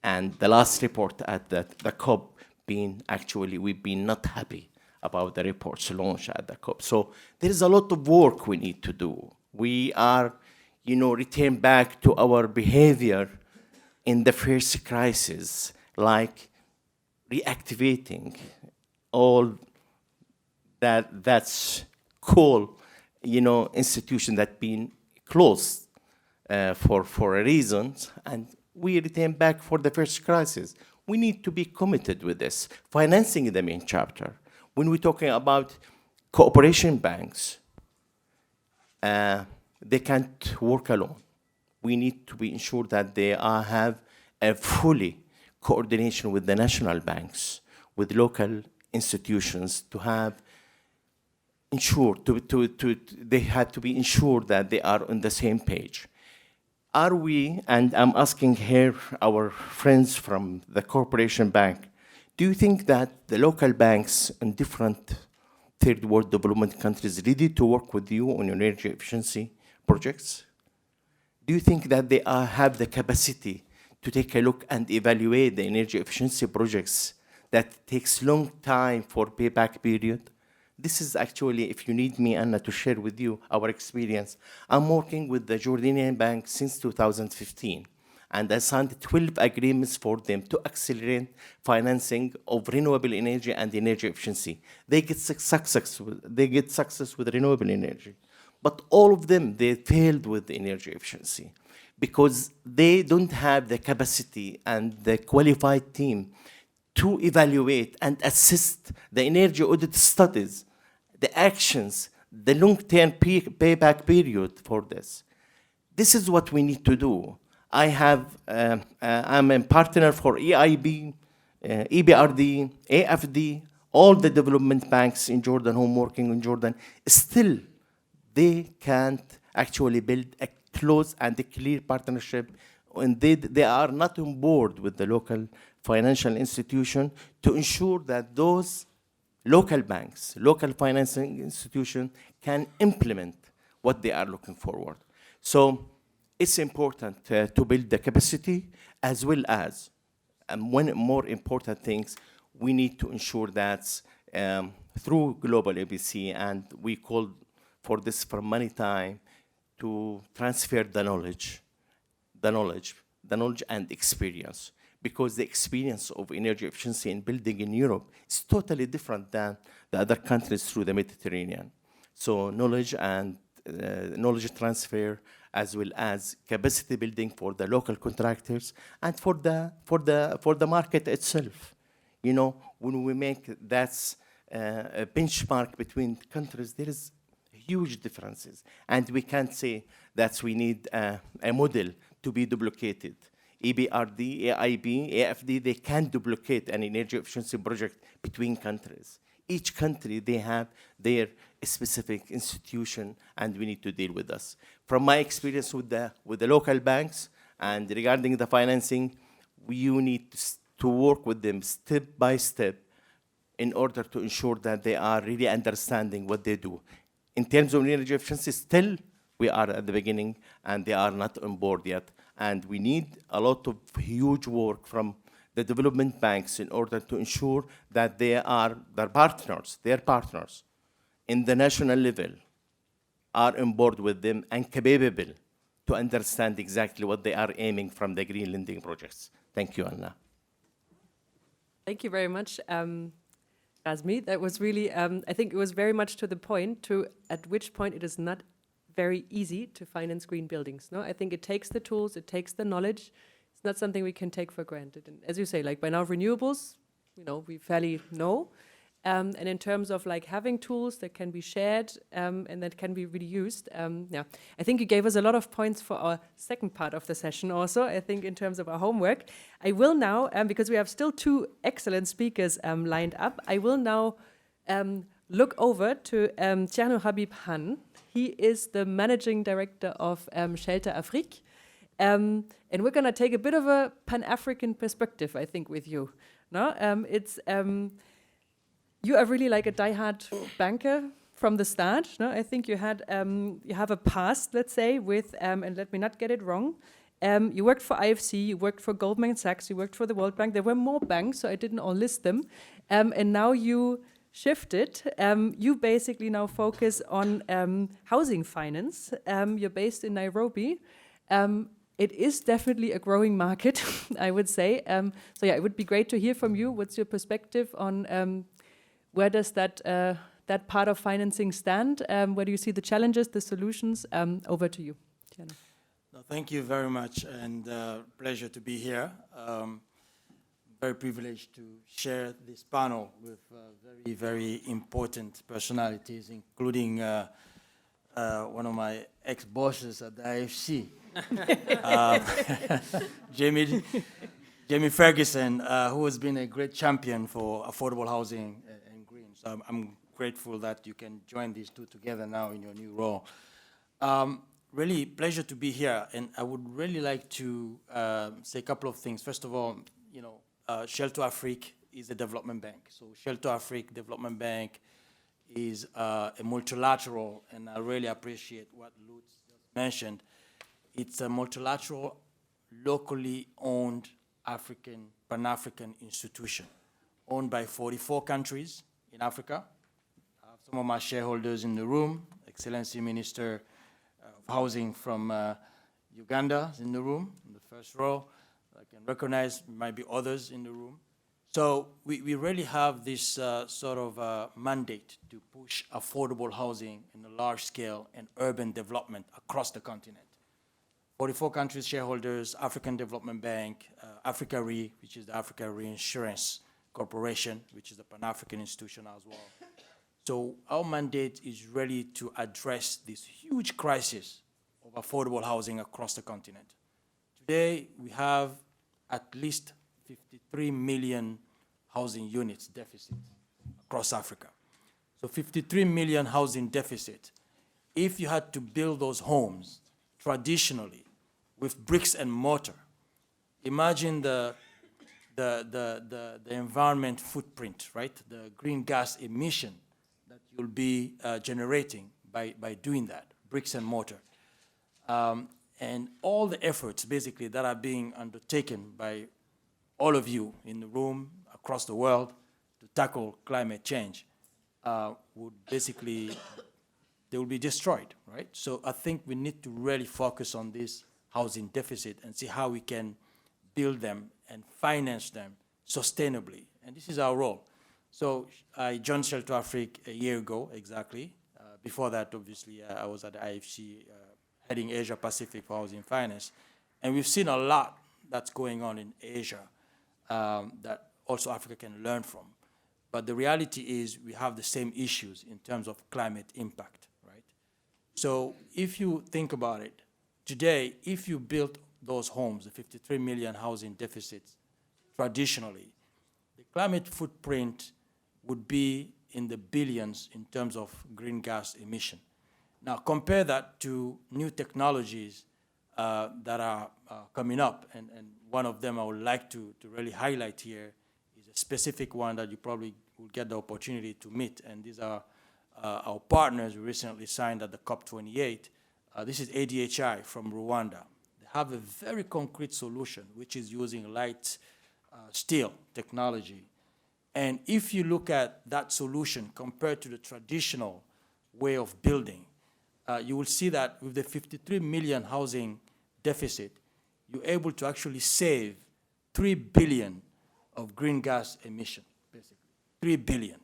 And the last report at the COP we've been not happy about the reports launched at the COP. So there is a lot of work we need to do. We are, return back to our behavior in the first crisis, like reactivating all that's cool, institution that been closed for a reason, and we return back for the first crisis. We need to be committed with this. Financing is the main chapter. When we're talking about cooperation banks, they can't work alone. We need to be ensured that they have a fully coordination with the national banks, with local institutions to have they have to be ensured that they are on the same page. Are we, and I'm asking here our friends from the corporation bank, do you think that the local banks in different third world development countries ready to work with you on your energy efficiency projects? Do you think that they have the capacity to take a look and evaluate the energy efficiency projects that takes long time for payback period? This is actually, if you need me, Anna, to share with you our experience. I'm working with the Jordanian bank since 2015, and I signed 12 agreements for them to accelerate financing of renewable energy and energy efficiency. They get success with renewable energy, but all of them, they failed with energy efficiency because they don't have the capacity and the qualified team to evaluate and assist the energy audit studies, the actions, the long-term payback period for this. This is what we need to do. I'm a partner for EIB, EBRD, AFD, all the development banks in Jordan who are working in Jordan. Still, they can't actually build a close and a clear partnership, and they are not on board with the local financial institution to ensure that those local banks, local financing institutions can implement what they are looking forward. So it's important to build the capacity, as well as, and one more important things, we need to ensure that through global ABC, and we call for this for many time, to transfer the knowledge and experience. Because the experience of energy efficiency in building in Europe is totally different than the other countries through the Mediterranean. So knowledge and knowledge transfer, as well as capacity building for the local contractors and for the market itself. You know, when we make that a benchmark between countries, there is huge differences, and we can't say that we need a model to be duplicated. EBRD, AIB, AFD, they can't duplicate an energy efficiency project between countries. Each country, they have their specific institution, and we need to deal with us. From my experience with the local banks, and regarding the financing, you need to work with them step by step in order to ensure that they are really understanding what they do. In terms of energy efficiency, still we are at the beginning, and they are not on board yet. And we need a lot of huge work from the development banks in order to ensure that their partners in the national level are on board with them and capable to understand exactly what they are aiming from the green lending projects. Thank you, Anna. Thank you very much, Razmi. That was really, I think it was very much to the point, at which point it is not very easy to finance green buildings. No, I think it takes the tools, it takes the knowledge. It's not something we can take for granted. And as you say, like by now renewables, you know, we fairly know. And in terms of like having tools that can be shared and that can be really used, yeah, I think you gave us a lot of points for our second part of the session also, I think in terms of our homework. I will now, because we have still two excellent speakers lined up, I will now look over to Tierno Habib Han. He is the managing director of Shelter Afrique. And we're going to take a bit of a Pan-African perspective, I think, with you. No, you are really like a diehard banker from the start. No, I think you have a past, let's say, with and let me not get it wrong. You worked for IFC, you worked for Goldman Sachs, you worked for the World Bank. There were more banks, so I didn't all list them. And now you shifted. You basically now focus on housing finance. You're based in Nairobi. It is definitely a growing market, I would say. So yeah, it would be great to hear from you. What's your perspective on where does that part of financing stand? Where do you see the challenges, the solutions? Over to you, Tierno. No, thank you very much, and pleasure to be here. Very privileged to share this panel with very, very important personalities, including one of my ex-bosses at the IFC, Jamie Ferguson, who has been a great champion for affordable housing and green. So I'm grateful that you can join these two together now in your new role. Really pleasure to be here, and I would really like to say a couple of things. First of all, you know, Shelter Afrique is a development bank. So Shelter Afrique Development Bank is a multilateral, and I really appreciate what Lutz mentioned. It's a multilateral, locally owned African, Pan-African institution, owned by 44 countries in Africa. I have some of my shareholders in the room. Excellency Minister of Housing from Uganda is in the room, in the first row. I can recognize might be others in the room. So we really have this sort of mandate to push affordable housing in a large scale and urban development across the continent. 44 countries shareholders, African Development Bank, Africa Re, which is the Africa Reinsurance Corporation, which is a Pan-African institution as well. So our mandate is really to address this huge crisis of affordable housing across the continent. Today, we have at least 53 million housing units deficit across Africa. So 53 million housing deficit. If you had to build those homes traditionally with bricks and mortar, imagine the environment footprint, right? The green gas emission that you'll be generating by doing that, bricks and mortar. And all the efforts, basically, that are being undertaken by all of you in the room, across the world, to tackle climate change, would basically, they will be destroyed, right? So I think we need to really focus on this housing deficit and see how we can build them and finance them sustainably. And this is our role. So I joined Shelter Afrique a year ago, exactly. Before that, obviously, I was at the IFC heading Asia Pacific for Housing Finance. And we've seen a lot that's going on in Asia that also Africa can learn from. But the reality is we have the same issues in terms of climate impact, right? So if you think about it, today, if you built those homes, the 53 million housing deficits, traditionally, the climate footprint would be in the billions in terms of green gas emission. Now, compare that to new technologies that are coming up, and one of them I would like to really highlight here is a specific one that you probably will get the opportunity to meet, and these are our partners we recently signed at the COP28. This is ADHI from Rwanda. They have a very concrete solution, which is using light steel technology. And if you look at that solution compared to the traditional way of building, you will see that with the 53 million housing deficit, you're able to actually save 3 billion of green gas emission, basically. 3 billion.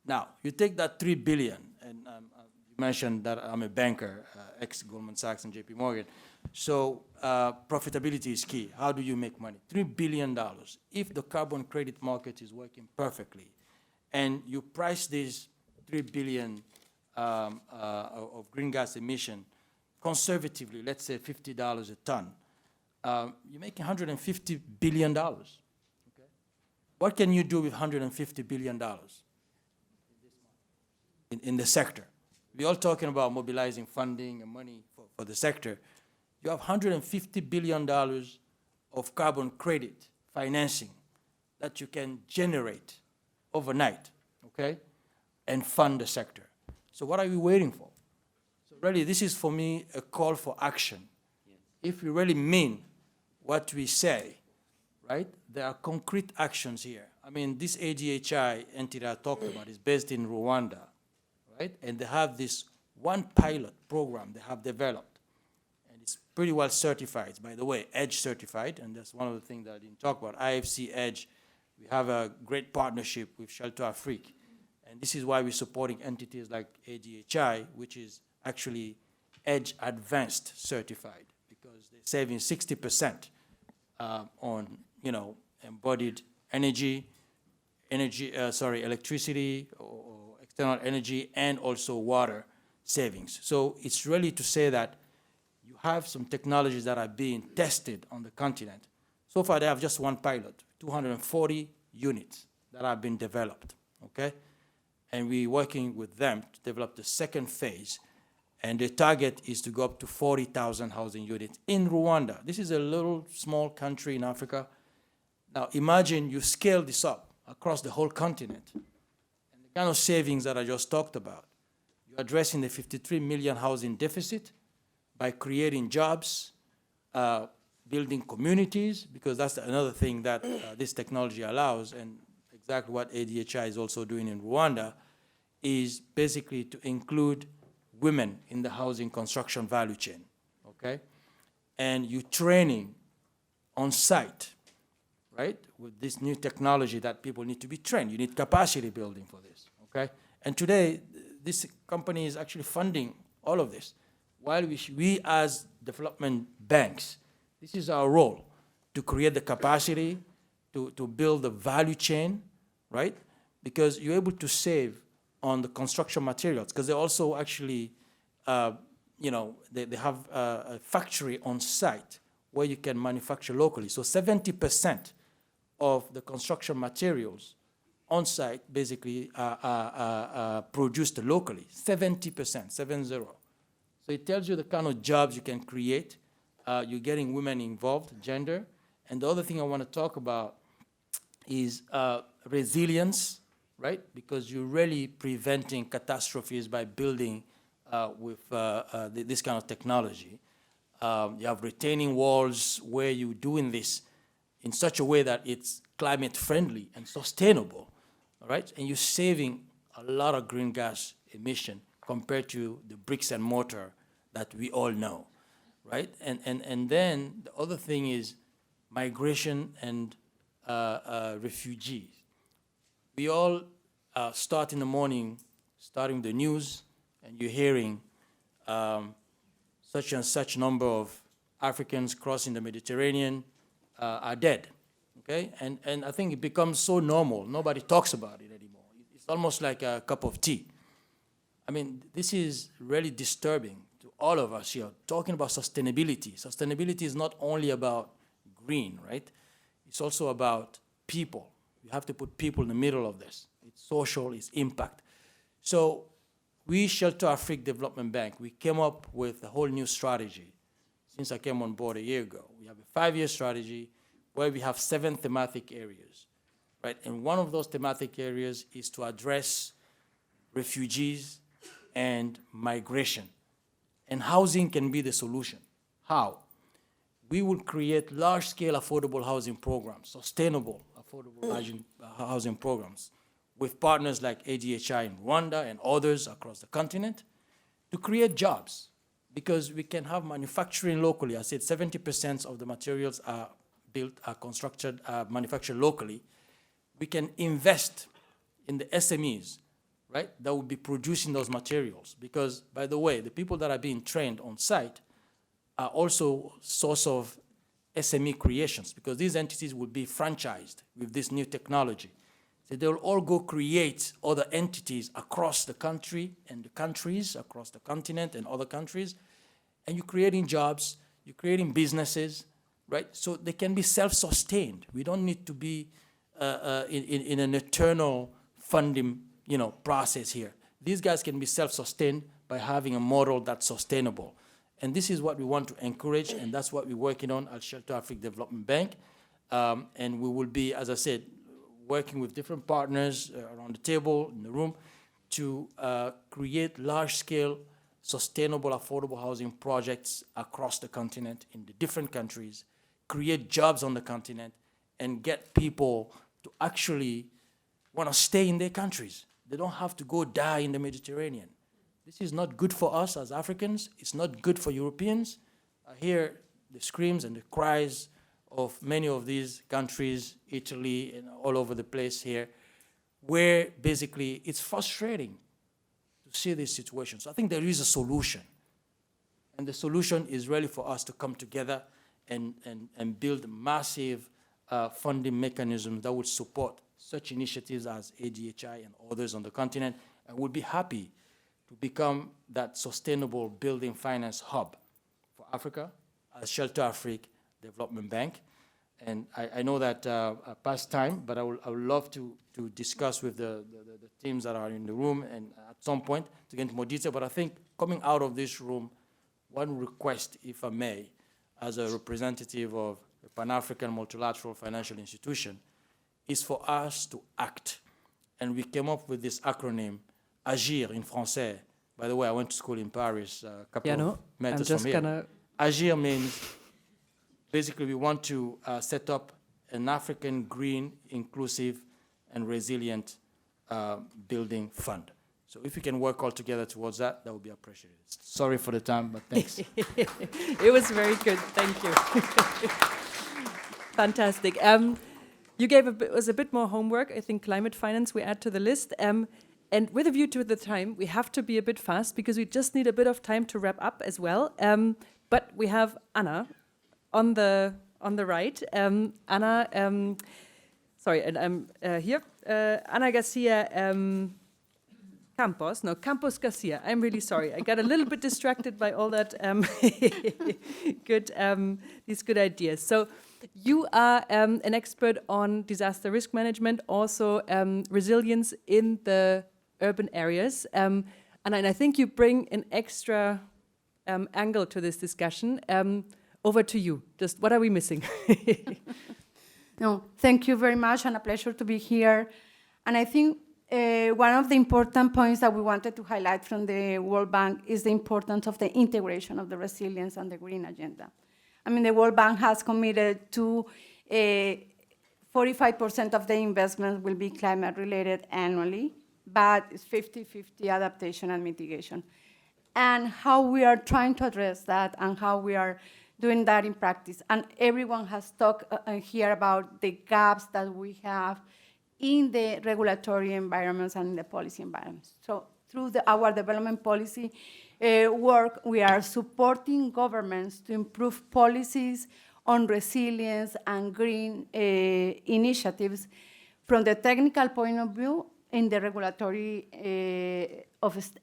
Now, you take that 3 billion, and you mentioned that I'm a banker, ex-Goldman Sachs and JP Morgan. So profitability is key. How do you make money? $3 billion. If the carbon credit market is working perfectly, and you price this 3 billion of green gas emission conservatively, let's say $50 a ton, you're making $150 billion. Okay? What can you do with $150 billion in the sector? We're all talking about mobilizing funding and money for the sector. You have $150 billion of carbon credit financing that you can generate overnight, okay, and fund the sector. So what are we waiting for? So really, this is for me a call for action. If we really mean what we say, right, there are concrete actions here. I mean, this ADHI entity I talked about is based in Rwanda, right? And they have this one pilot program they have developed. And it's pretty well certified. By the way, EDGE certified, and that's one of the things that I didn't talk about. IFC EDGE, we have a great partnership with Shelter Afrique. And this is why we're supporting entities like ADHI, which is actually EDGE Advanced certified, because they're saving 60% on, embodied electricity or external energy, and also water savings. So it's really to say that you have some technologies that are being tested on the continent. So far, they have just one pilot, 240 units that have been developed, okay? And we're working with them to develop the second phase. And the target is to go up to 40,000 housing units in Rwanda. This is a little small country in Africa. Now imagine you scale this up across the whole continent. And the kind of savings that I just talked about, you're addressing the 53 million housing deficit by creating jobs, building communities, because that's another thing that this technology allows, and exactly what ADHI is also doing in Rwanda, is basically to include women in the housing construction value chain, okay? And you training on site, right? With this new technology that people need to be trained. You need capacity building for this, okay? And today, this company is actually funding all of this. While we as development banks, this is our role, to create the capacity, to build the value chain, right? Because you're able to save on the construction materials, because they also actually, they have a factory on site where you can manufacture locally. So 70% of the construction materials on site basically are produced locally, 70%, 70. So it tells you the kind of jobs you can create. You're getting women involved, gender. And the other thing I want to talk about is resilience, right? Because you're really preventing catastrophes by building with this kind of technology. You have retaining walls where you're doing this in such a way that it's climate friendly and sustainable, all right? And you're saving a lot of green gas emission compared to the bricks and mortar that we all know, right? And then the other thing is migration and refugees. We all start in the morning, starting the news, and you're hearing such and such number of Africans crossing the Mediterranean are dead, okay? And I think it becomes so normal, nobody talks about it anymore. It's almost like a cup of tea. I mean, this is really disturbing to all of us here, talking about sustainability. Sustainability is not only about green, right? It's also about people. You have to put people in the middle of this. It's social, it's impact. So we, Shelter Afrique Development Bank, we came up with a whole new strategy since I came on board a year ago. We have a 5-year strategy where we have 7 thematic areas, right? And one of those thematic areas is to address refugees and migration. And housing can be the solution. How? We will create large-scale affordable housing programs, sustainable affordable housing programs, with partners like ADHI in Rwanda and others across the continent to create jobs, because we can have manufacturing locally. I said 70% of the materials are built, are constructed, are manufactured locally. We can invest in the SMEs, right, that will be producing those materials. Because, by the way, the people that are being trained on site are also source of SME creations, because these entities will be franchised with this new technology. So they'll all go create other entities across the country and the countries, across the continent and other countries. And you're creating jobs, you're creating businesses, right? So they can be self-sustained. We don't need to be in an eternal funding, process here. These guys can be self-sustained by having a model that's sustainable. And this is what we want to encourage, and that's what we're working on at Shelter Afrique Development Bank. And we will be, as I said, working with different partners around the table, in the room, to create large-scale, sustainable, affordable housing projects across the continent, in the different countries, create jobs on the continent, and get people to actually want to stay in their countries. They don't have to go die in the Mediterranean. This is not good for us as Africans. It's not good for Europeans. I hear the screams and the cries of many of these countries, Italy, and all over the place here, where basically it's frustrating to see this situation. So I think there is a solution. And the solution is really for us to come together and build massive funding mechanisms that would support such initiatives as ADHI and others on the continent, and would be happy to become that sustainable building finance hub for Africa as Shelter Afrique Development Bank. And I know that past time, but I would love to discuss with the teams that are in the room and at some point to get into more detail. But I think coming out of this room, one request, if I may, as a representative of a Pan-African multilateral financial institution, is for us to act. And we came up with this acronym, AGIR in français. By the way, I went to school in Paris a couple of meters from here. AGIR means, basically, we want to set up an African green, inclusive, and resilient building fund. So if we can work all together towards that, that would be appreciated. Sorry for the time, but thanks. It was very good, thank you. Fantastic. You gave us a bit more homework. I think climate finance we add to the list. And with a view to the time, we have to be a bit fast because we just need a bit of time to wrap up as well. But we have Anna on the right. Anna, sorry, and I'm here. Ana Garcia Campos Garcia. I'm really sorry. I got a little bit distracted by all that these good ideas. So you are an expert on disaster risk management, also resilience in the urban areas. And I think you bring an extra angle to this discussion. Over to you. Just what are we missing? No, thank you very much, and a pleasure to be here. And I think one of the important points that we wanted to highlight from the World Bank is the importance of the integration of the resilience and the green agenda. I mean, the World Bank has committed to 45% of the investment will be climate-related annually, but it's 50-50 adaptation and mitigation. And how we are trying to address that and how we are doing that in practice. And everyone has talked here about the gaps that we have in the regulatory environments and in the policy environments. So through our development policy work, we are supporting governments to improve policies on resilience and green initiatives from the technical point of view in the regulatory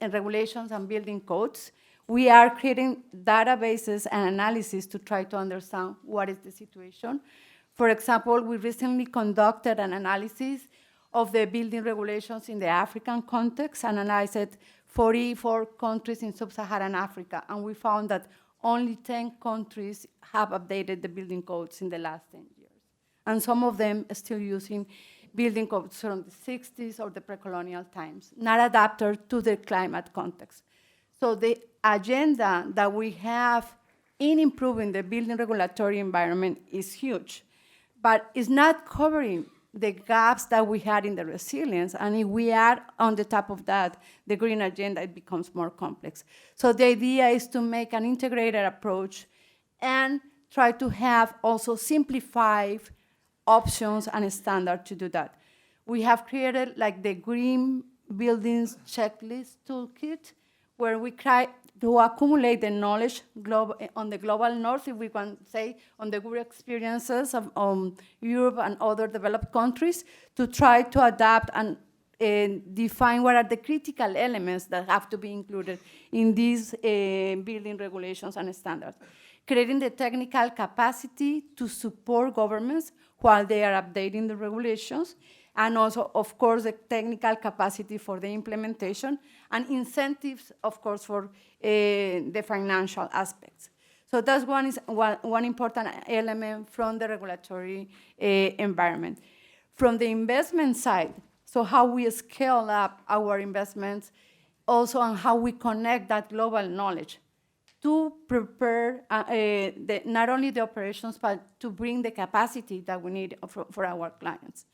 regulations and building codes. We are creating databases and analysis to try to understand what is the situation. For example, we recently conducted an analysis of the building regulations in the African context and analyzed 44 countries in sub-Saharan Africa, and we found that only 10 countries have updated the building codes in the last 10 years. And some of them are still using building codes from the 60s or the pre-colonial times, not adapted to the climate context. So the agenda that we have in improving the building regulatory environment is huge, but it's not covering the gaps that we had in the resilience. And if we add on the top of that the green agenda, it becomes more complex. So the idea is to make an integrated approach and try to have also simplified options and standards to do that. We have created like the Green Buildings Checklist Toolkit, where we try to accumulate the knowledge on the global north, if we can say, on the good experiences of Europe and other developed countries, to try to adapt and define what are the critical elements that have to be included in these building regulations and standards. Creating the technical capacity to support governments while they are updating the regulations, and also, of course, the technical capacity for the implementation, and incentives, of course, for the financial aspects. So that's one important element from the regulatory environment. From the investment side, so how we scale up our investments, also on how we connect that global knowledge to prepare not only the operations, but to bring the capacity that we need for our clients.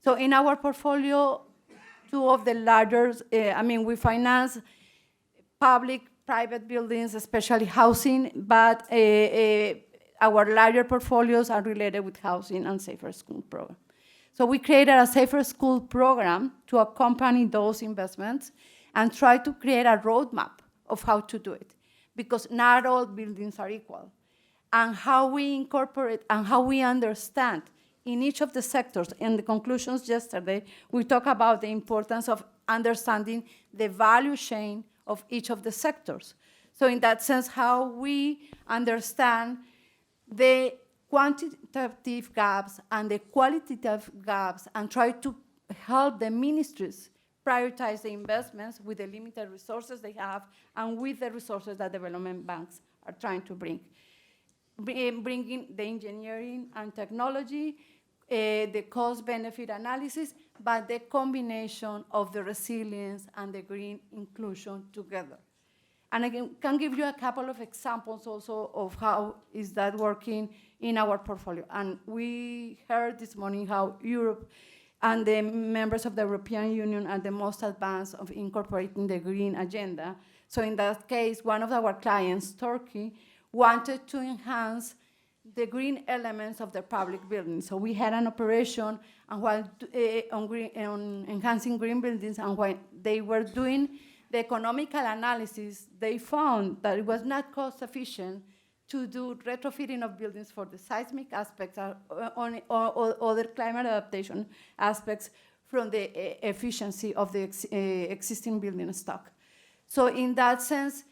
So in our portfolio, two of the largest, we finance public-private buildings, especially housing, but our larger portfolios are related with housing and Safer School program. So we created a Safer School program to accompany those investments and try to create a roadmap of how to do it, because not all buildings are equal. And how we incorporate and how we understand in each of the sectors. In the conclusions yesterday, we talked about the importance of understanding the value chain of each of the sectors. So in that sense, how we understand the quantitative gaps and the qualitative gaps and try to help the ministries prioritize the investments with the limited resources they have and with the resources that development banks are trying to bring. Bringing the engineering and technology, the cost-benefit analysis, but the combination of the resilience and the green inclusion together. And I can give you a couple of examples also of how is that working in our portfolio. And we heard this morning how Europe and the members of the European Union are the most advanced of incorporating the green agenda. So in that case, one of our clients, Turkey, wanted to enhance the green elements of their public buildings. So we had an operation and while on enhancing green buildings, and while they were doing the economical analysis, they found that it was not cost efficient to do retrofitting of buildings for the seismic aspects or other climate adaptation aspects from the efficiency of the existing building stock. So in that sense,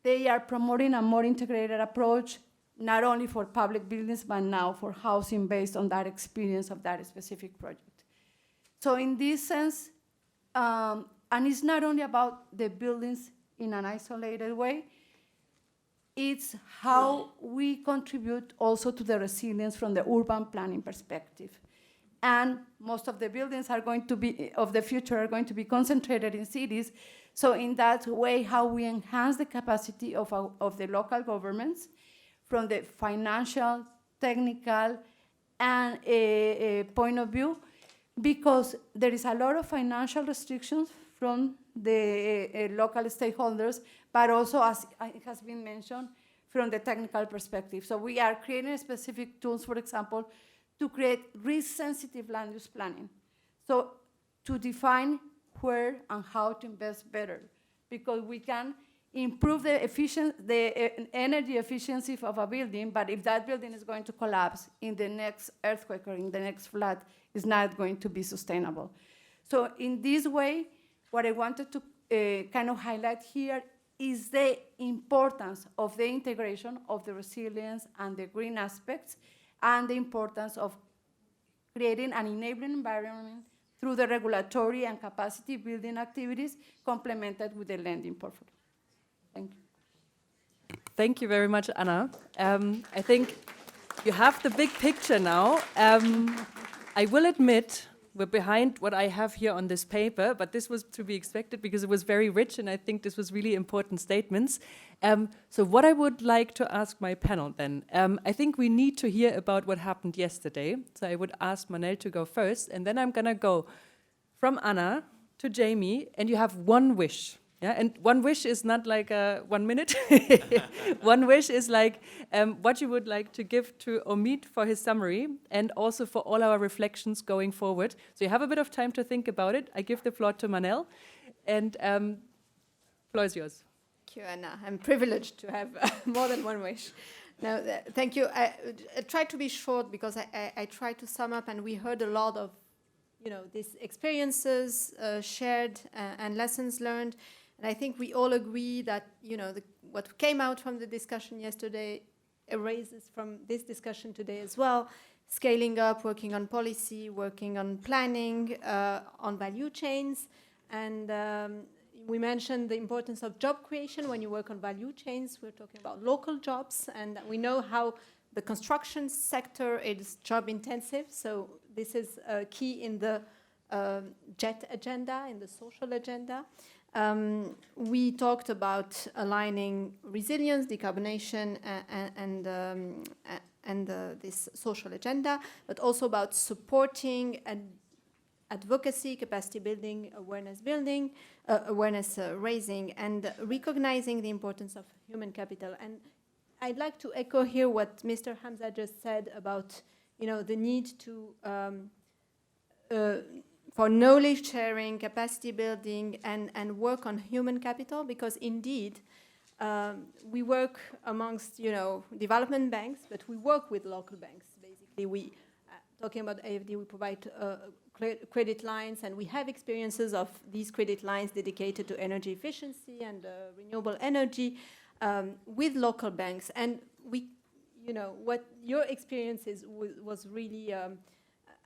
they are promoting a more integrated approach, not only for public buildings, but now for housing based on that experience of that specific project. So in this sense, and it's not only about the buildings in an isolated way, it's how we contribute also to the resilience from the urban planning perspective. And most of the buildings are going to be, of the future, are going to be concentrated in cities. So in that way, how we enhance the capacity of the local governments from the financial, technical, and a point of view, because there is a lot of financial restrictions from the local stakeholders, but also, as it has been mentioned, from the technical perspective. So we are creating specific tools, for example, to create risk-sensitive land use planning. So to define where and how to invest better, because we can improve the energy efficiency of a building, but if that building is going to collapse in the next earthquake or in the next flood, it's not going to be sustainable. So in this way, what I wanted to kind of highlight here is the importance of the integration of the resilience and the green aspects, and the importance of creating an enabling environment through the regulatory and capacity building activities complemented with the lending portfolio. Thank you. Thank you very much, Anna. I think you have the big picture now. I will admit we're behind what I have here on this paper, but this was to be expected because it was very rich, and I think this was really important statements. So what I would like to ask my panel then, I think we need to hear about what happened yesterday. So I would ask Manel to go first, and then I'm gonna go from Anna to Jamie, and you have one wish. Yeah, and one wish is not like 1 minute. One wish is like what you would like to give to Omid for his summary, and also for all our reflections going forward. So you have a bit of time to think about it. I give the floor to Manel, and floor is yours. Thank you, Anna. I'm privileged to have more than one wish. No, thank you. I tried to be short because I tried to sum up, and we heard a lot of, these experiences shared and lessons learned. And I think we all agree that, what came out from the discussion yesterday arises from this discussion today as well. Scaling up, working on policy, working on planning, on value chains. And we mentioned the importance of job creation when you work on value chains. We're talking about local jobs, and we know how the construction sector is job intensive. So this is key in the JET agenda, in the social agenda. We talked about aligning resilience, decarbonation, and this social agenda, but also about supporting advocacy, capacity building, awareness raising, and recognizing the importance of human capital. And I'd like to echo here what Mr. Hamza just said about, the need to for knowledge sharing, capacity building, and work on human capital, because indeed we work amongst development banks, but we work with local banks. Basically, we talking about AFD, we provide credit lines, and we have experiences of these credit lines dedicated to energy efficiency and renewable energy with local banks. And we, what your experience was really.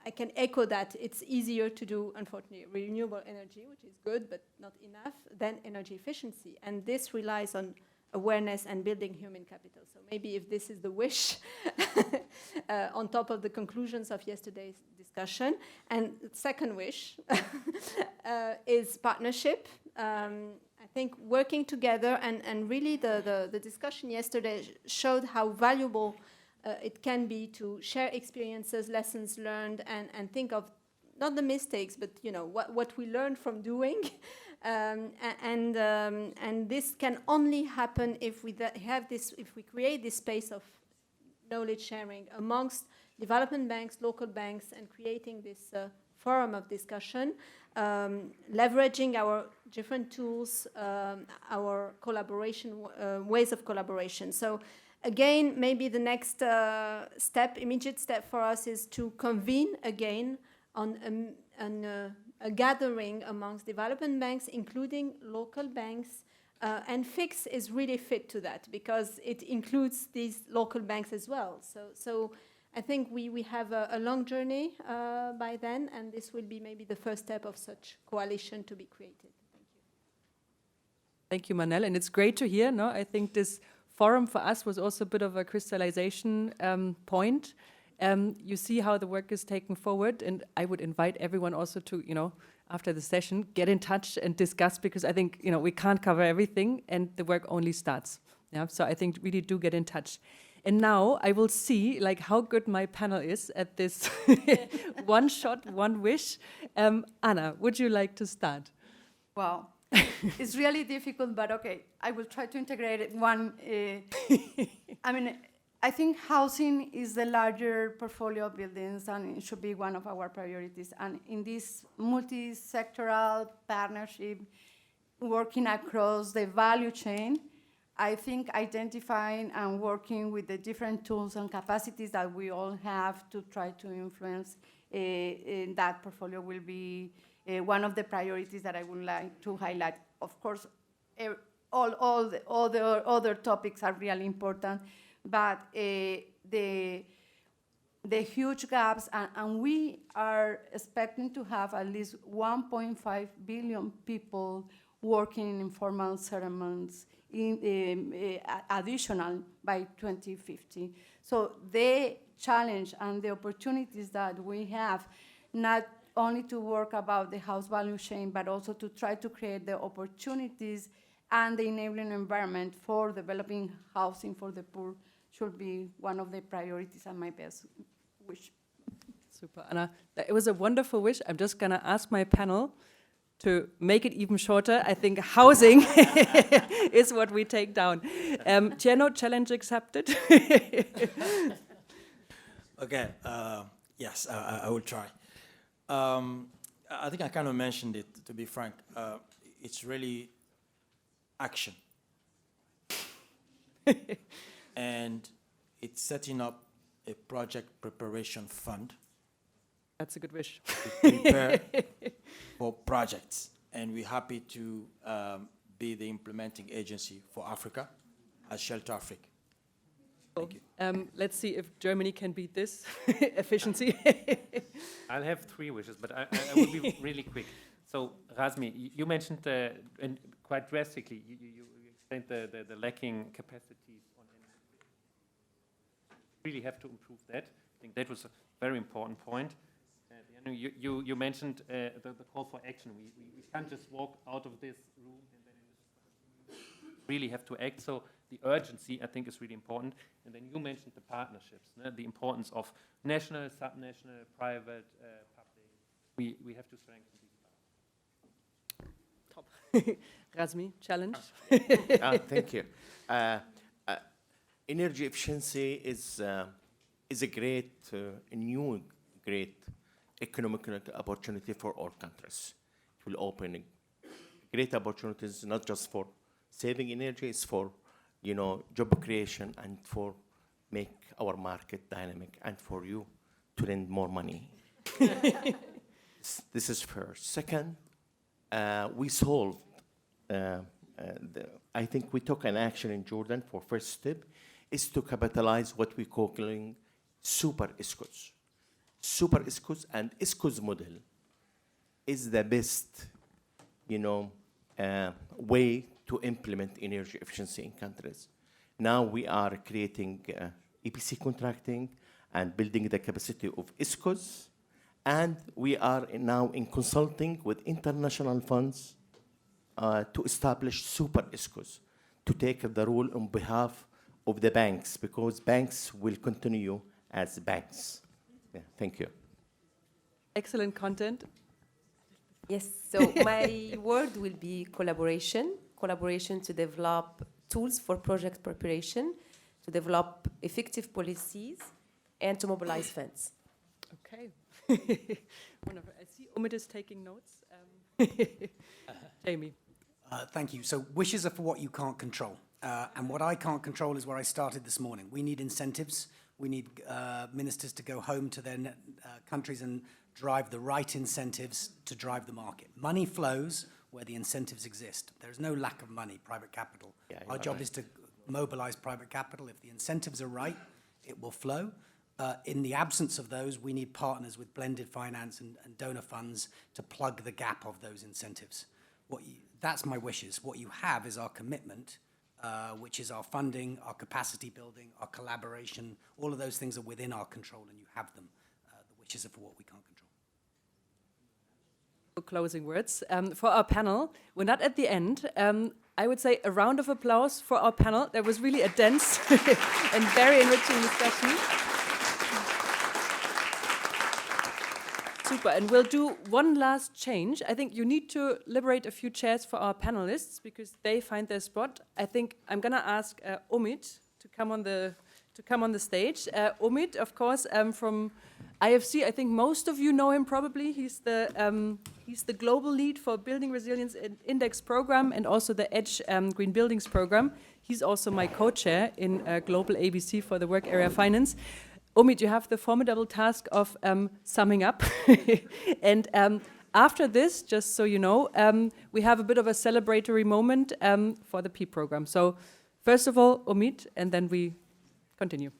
I can echo that. It's easier to do, unfortunately, renewable energy, which is good, but not enough, than energy efficiency. And this relies on awareness and building human capital. So maybe if this is the wish, on top of the conclusions of yesterday's discussion. And second wish is partnership. I think working together, and really the discussion yesterday showed how valuable it can be to share experiences, lessons learned, and think of not the mistakes, but what we learned from doing, and this can only happen if we if we create this space of knowledge sharing amongst development banks, local banks, and creating this forum of discussion, leveraging our different tools, our collaboration ways of collaboration. So. Again, maybe the next immediate step for us is to convene again on gathering amongst development banks, including local banks. And FIX is really fit to that because it includes these local banks as well. So I think we have a long journey by then, and this will be maybe the first step of such coalition to be created. Thank you. Thank you, Manel. And it's great to hear. No, I think this forum for us was also a bit of a crystallization point. You see how the work is taken forward, and I would invite everyone also to, after the session, get in touch and discuss, because I think, we can't cover everything and the work only starts. Yeah, so I think really do get in touch. And now I will see how good my panel is at this one shot, one wish. Anna, would you like to start? Wow. It's really difficult, but okay, I will try to integrate it. I think housing is the larger portfolio of buildings, and it should be one of our priorities. And in this multi-sectoral partnership, working across the value chain, I think identifying and working with the different tools and capacities that we all have to try to influence in that portfolio will be one of the priorities that I would like to highlight. Of course, all the other topics are really important, but the huge gaps, and we are expecting to have at least 1.5 billion people working in informal settlements additional by 2050. So the challenge and the opportunities that we have, not only to work about the house value chain, but also to try to create the opportunities and the enabling environment for developing housing for the poor, should be one of the priorities and my best wish. Super, Anna. It was a wonderful wish. I'm just going to ask my panel to make it even shorter. I think housing is what we take down. Tierno, challenge accepted. Okay, yes, I will try. I think I kind of mentioned it, to be frank. It's really action. And it's setting up a project preparation fund. That's a good wish. To prepare for projects. And we're happy to be the implementing agency for Africa as Shelter Africa. Thank you. Let's see if Germany can beat this efficiency. I'll have 3 wishes, but I will be really quick. So, Razmi, you mentioned, and quite drastically, you explained the lacking capacities on energy. Really have to improve that. I think that was a very important point. You mentioned the call for action. We can't just walk out of this room and then really have to act. So the urgency, I think, is really important. And then you mentioned the partnerships, the importance of national, subnational, private, public. We have to strengthen these parts. Top. Razmi, challenge. Thank you. Energy efficiency is a new great economic opportunity for all countries. It will open great opportunities, not just for saving energy, it's for job creation and for make our market dynamic and for you to lend more money. This is first. Second, we solved. I think we took an action in Jordan for first step is to capitalize what we calling super ISCOs. Super ISCOs and ISCOs model is the best, way to implement energy efficiency in countries. Now we are creating EPC contracting and building the capacity of ISCOs, and we are now in consulting with international funds to establish super ISCOs to take the role on behalf of the banks, because banks will continue as banks. Yeah, thank you. Excellent content. Yes, so my word will be collaboration. Collaboration to develop tools for project preparation, to develop effective policies, and to mobilize funds. Okay. Wonderful. I see Omid is taking notes. Jamie. Thank you. So wishes are for what you can't control. And what I can't control is where I started this morning. We need incentives. We need ministers to go home to their countries and drive the right incentives to drive the market. Money flows where the incentives exist. There's no lack of money, private capital. Our job is to mobilize private capital. If the incentives are right, it will flow. In the absence of those, we need partners with blended finance and donor funds to plug the gap of those incentives. That's my wishes. What you have is our commitment, which is our funding, our capacity building, our collaboration. All of those things are within our control, and you have them. The wishes are for what we can't control. Closing words. For our panel, we're not at the end. I would say a round of applause for our panel. There was really a dense and very enriching discussion. Super, and we'll do one last change. I think you need to liberate a few chairs for our panelists because they find their spot. I think I'm gonna ask Omid to come on the stage. Omid, of course, from IFC. I think most of you know him probably. He's the global lead for Building Resilience Index program and also the EDGE Green Buildings program. He's also my co-chair in Global ABC for the work area finance. Omid, you have the formidable task of summing up. And after this, just so you know, we have a bit of a celebratory moment for the P program. So first of all, Omid, and then we continue.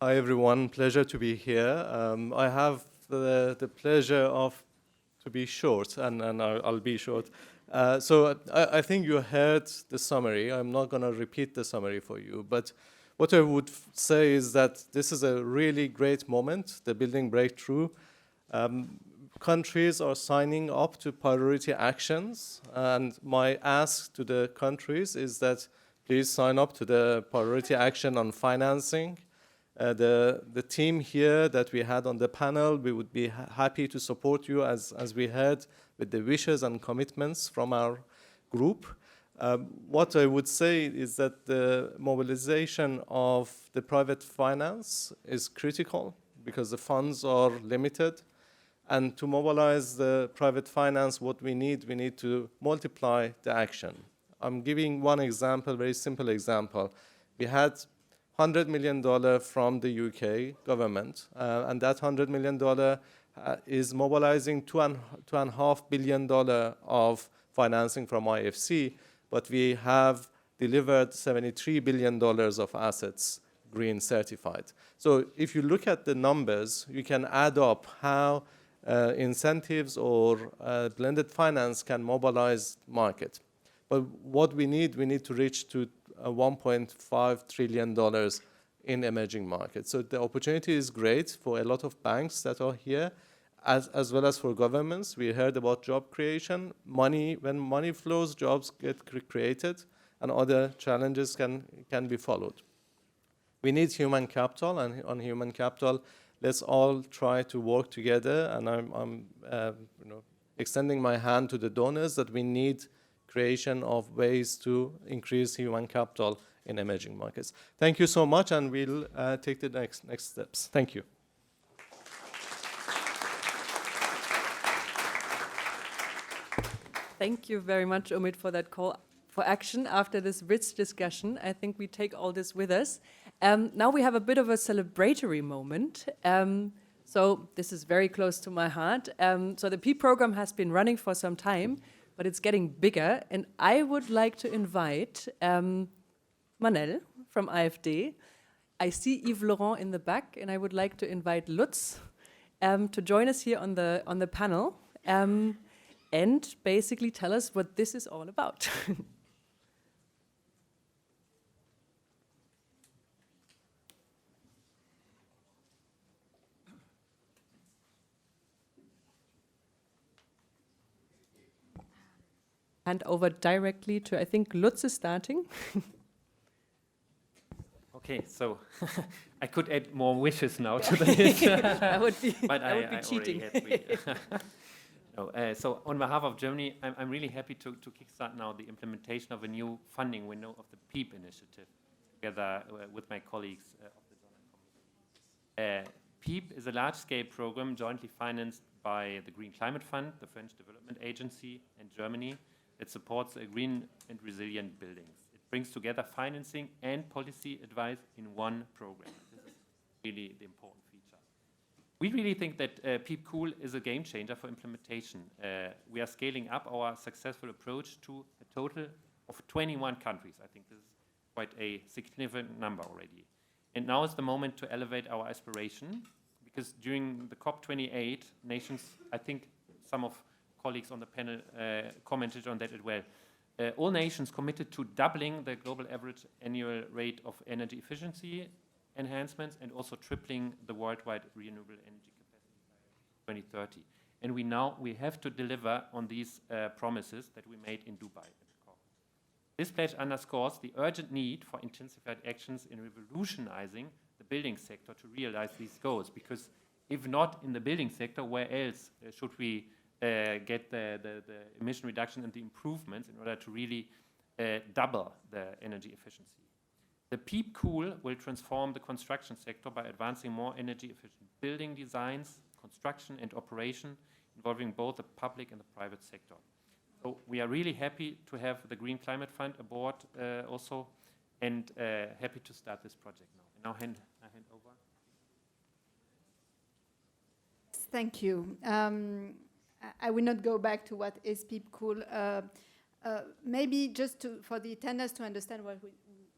Hi everyone, pleasure to be here. I have the pleasure of to be short, and I'll be short. So I think you heard the summary. I'm not going to repeat the summary for you, but what I would say is that this is a really great moment, the building breakthrough. Countries are signing up to priority actions, and my ask to the countries is that please sign up to the priority action on financing. The team here that we had on the panel, we would be happy to support you as we heard with the wishes and commitments from our group. What I would say is that the mobilization of the private finance is critical because the funds are limited. And to mobilize the private finance, what we need to multiply the action. I'm giving one example, very simple example. We had $100 million from the UK government, and that $100 million is mobilizing $2.5 billion of financing from IFC, but we have delivered $73 billion of assets green certified. So if you look at the numbers, you can add up how incentives or blended finance can mobilize market. But what we need to reach to $1.5 trillion in emerging markets. So the opportunity is great for a lot of banks that are here, as well as for governments. We heard about job creation. When money flows, jobs get created, and other challenges can be followed. We need human capital, and on human capital, let's all try to work together. And I'm extending my hand to the donors that we need creation of ways to increase human capital in emerging markets. Thank you so much, and we'll take the next steps. Thank you. Thank you very much, Omid, for that call for action after this rich discussion. I think we take all this with us. Now we have a bit of a celebratory moment. So this is very close to my heart. So the P program has been running for some time, but it's getting bigger. And I would like to invite Manel from AfD. I see Yves Laurent in the back, and I would like to invite Lutz to join us here on the panel and basically tell us what this is all about. Hand over directly to, I think Lutz is starting. Okay, so I could add more wishes now to the list. That would be, but that would be I cheating. So on behalf of Germany, I'm really happy to kickstart now the implementation of a new funding window of the PEEP initiative, together with my colleagues of the Donor Committee. PEEP is a large-scale program jointly financed by the Green Climate Fund, the French Development Agency, and Germany, that supports green and resilient buildings. It brings together financing and policy advice in one program. This is really the important feature. We really think that PEEP Cool is a game changer for implementation. We are scaling up our successful approach to a total of 21 countries. I think this is quite a significant number already. And now is the moment to elevate our aspiration, because during the COP28 nations, I think some of colleagues on the panel commented on that as well. All nations committed to doubling the global average annual rate of energy efficiency enhancements and also tripling the worldwide renewable energy capacity by 2030. And we have to deliver on these promises that we made in Dubai at the COP. This pledge underscores the urgent need for intensified actions in revolutionizing the building sector to realize these goals, because if not in the building sector, where else should we get the emission reduction and the improvements in order to really double the energy efficiency? The PEEP Cool will transform the construction sector by advancing more energy efficient building designs, construction and operation, involving both the public and the private sector. So we are really happy to have the Green Climate Fund aboard also, and happy to start this project now. And now I hand over. Thank you. I will not go back to what is PEEP Cool. Maybe just for the attendees to understand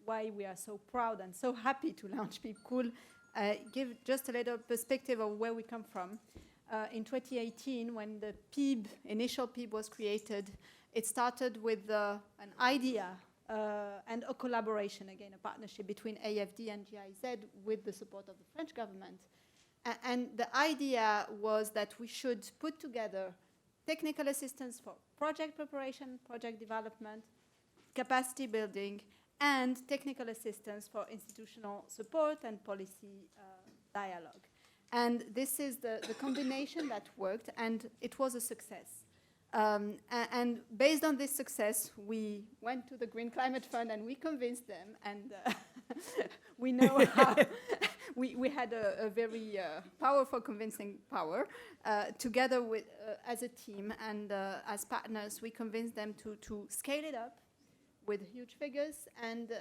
why we are so proud and so happy to launch PEEP Cool, give just a little perspective of where we come from. In 2018, when the initial PEEB was created, it started with an idea and a collaboration, again, a partnership between AFD and GIZ with the support of the French government. And the idea was that we should put together technical assistance for project preparation, project development, capacity building, and technical assistance for institutional support and policy dialogue. And this is the combination that worked, and it was a success. And based on this success, we went to the Green Climate Fund and we convinced them, and we know how we had a very powerful convincing power. Together with, as a team and as partners, we convinced them to scale it up with huge figures, and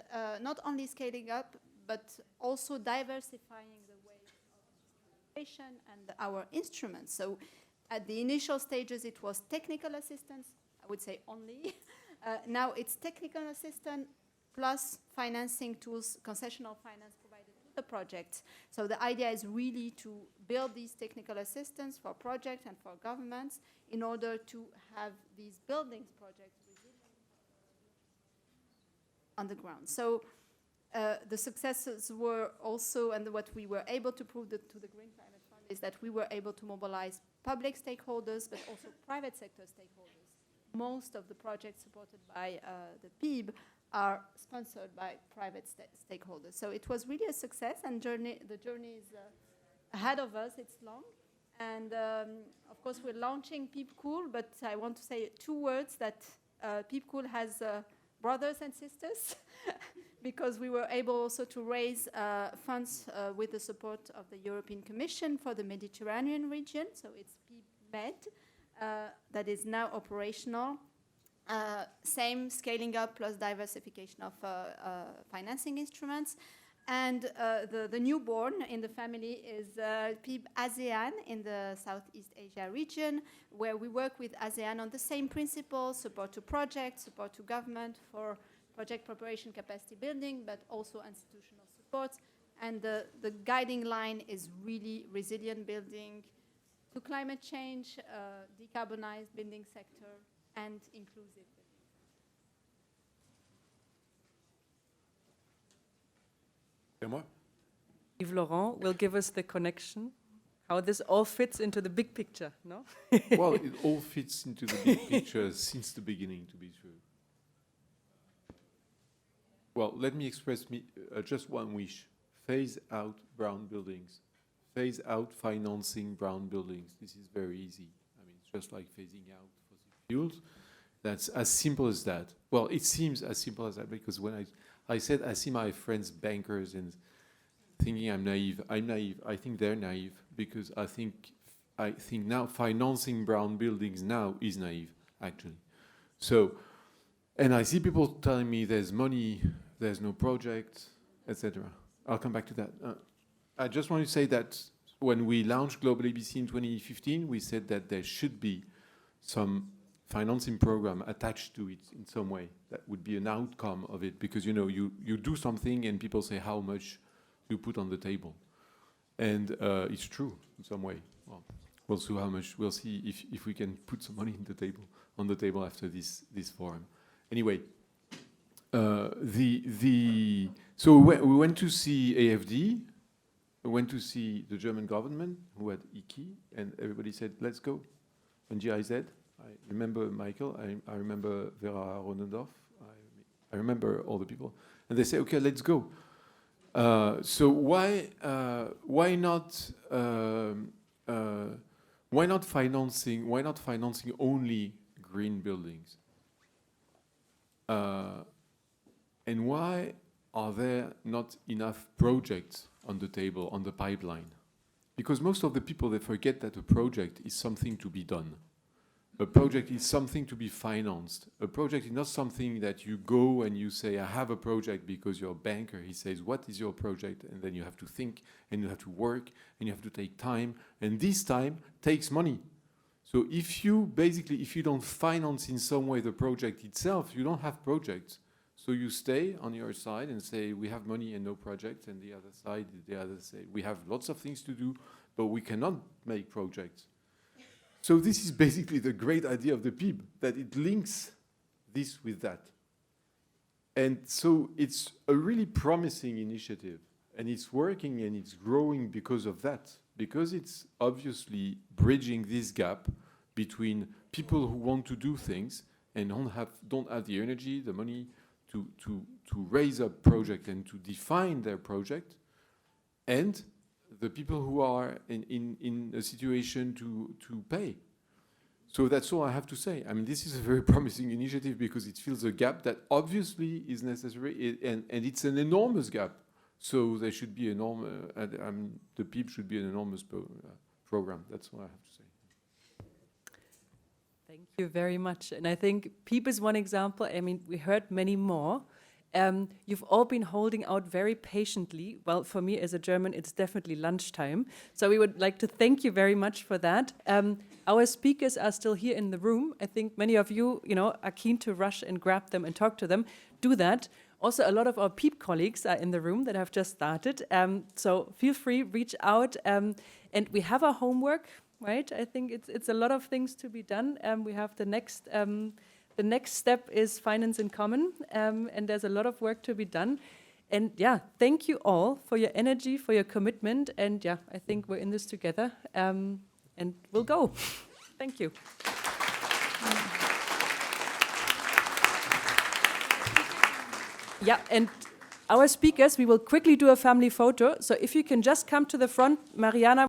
not only scaling up, but also diversifying the way of implementation and our instruments. So at the initial stages, it was technical assistance, I would say only. Now it's technical assistance plus financing tools, concessional finance provided to the project. So the idea is really to build these technical assistance for projects and for governments in order to have these buildings projects on the ground. So the successes were also, and what we were able to prove to the Green Climate Fund is that we were able to mobilize public stakeholders, but also private sector stakeholders. Most of the projects supported by the PEEB are sponsored by private stakeholders. So it was really a success, and the journey is ahead of us. It's long. And of course, we're launching PEEB Cool, but I want to say 2 words that PEEB Cool has brothers and sisters, because we were able also to raise funds with the support of the European Commission for the Mediterranean region. So it's PEEB-MED that is now operational. Same scaling up plus diversification of financing instruments. And the newborn in the family is PEEB ASEAN in the Southeast Asia region, where we work with ASEAN on the same principles: support to projects, support to government for project preparation, capacity building, but also institutional support. And the guiding line is really resilient building to climate change, decarbonized building sector, and inclusive building. Yves Laurent will give us the connection, how this all fits into the big picture, no? Well, it all fits into the big picture since the beginning, to be true. Well, let me express just one wish. Phase out brown buildings. Phase out financing brown buildings. This is very easy. I mean, it's just like phasing out fossil fuels. That's as simple as that. Well, it seems as simple as that, because when I said I see my friends bankers and thinking I'm naive. I think they're naive, because I think now financing brown buildings now is naive, actually. So And I see people telling me there's money, there's no project, etc. I'll come back to that. I just want to say that when we launched Global ABC in 2015, we said that there should be some financing program attached to it in some way. That would be an outcome of it, because you do something and people say how much you put on the table. And it's true in some way. Well, we'll see how much. We'll see if we can put some money on the table after this forum. Anyway, so we went to see AFD. We went to see the German government, who had IKI, and everybody said, "Let's go." And GIZ. I remember Michael. I remember Vera Ronendorf. I remember all the people, and they say, "Okay, let's go." So why not financing only green buildings? And why are there not enough projects on the table, on the pipeline? Because most of the people, they forget that a project is something to be done. A project is something to be financed. A project is not something that you go and you say, I have a project, because your banker, he says, what is your project? And then you have to think, and you have to work, and you have to take time. And this time takes money. So if you don't finance in some way the project itself, you don't have projects. So you stay on your side and say, we have money and no project. And the other side, the others say, we have lots of things to do, but we cannot make projects. So this is basically the great idea of the PIB, that it links this with that. And so it's a really promising initiative, and it's working and it's growing because of that, because it's obviously bridging this gap between people who want to do things and don't have the energy, the money to raise a project and to define their project, and the people who are in a situation to pay. So that's all I have to say. I mean, this is a very promising initiative because it fills a gap that obviously is necessary, and it's an enormous gap. So there should be the PIB should be an enormous program. That's all I have to say. Thank you very much. And I think PIB is one example. I mean, we heard many more. You've all been holding out very patiently. Well, for me as a German, it's definitely lunchtime. So we would like to thank you very much for that. Our speakers are still here in the room. I think many of you, are keen to rush and grab them and talk to them. Do that. Also, a lot of our PIB colleagues are in the room that have just started. So feel free, reach out. And we have our homework, right? I think it's a lot of things to be done. We have the next... The next step is finance in common, and there's a lot of work to be done. And yeah, thank you all for your energy, for your commitment, and yeah, I think we're in this together, and we'll go. Thank you. Yeah, and our speakers, we will quickly do a family photo, so if you can just come to the front, Mariana.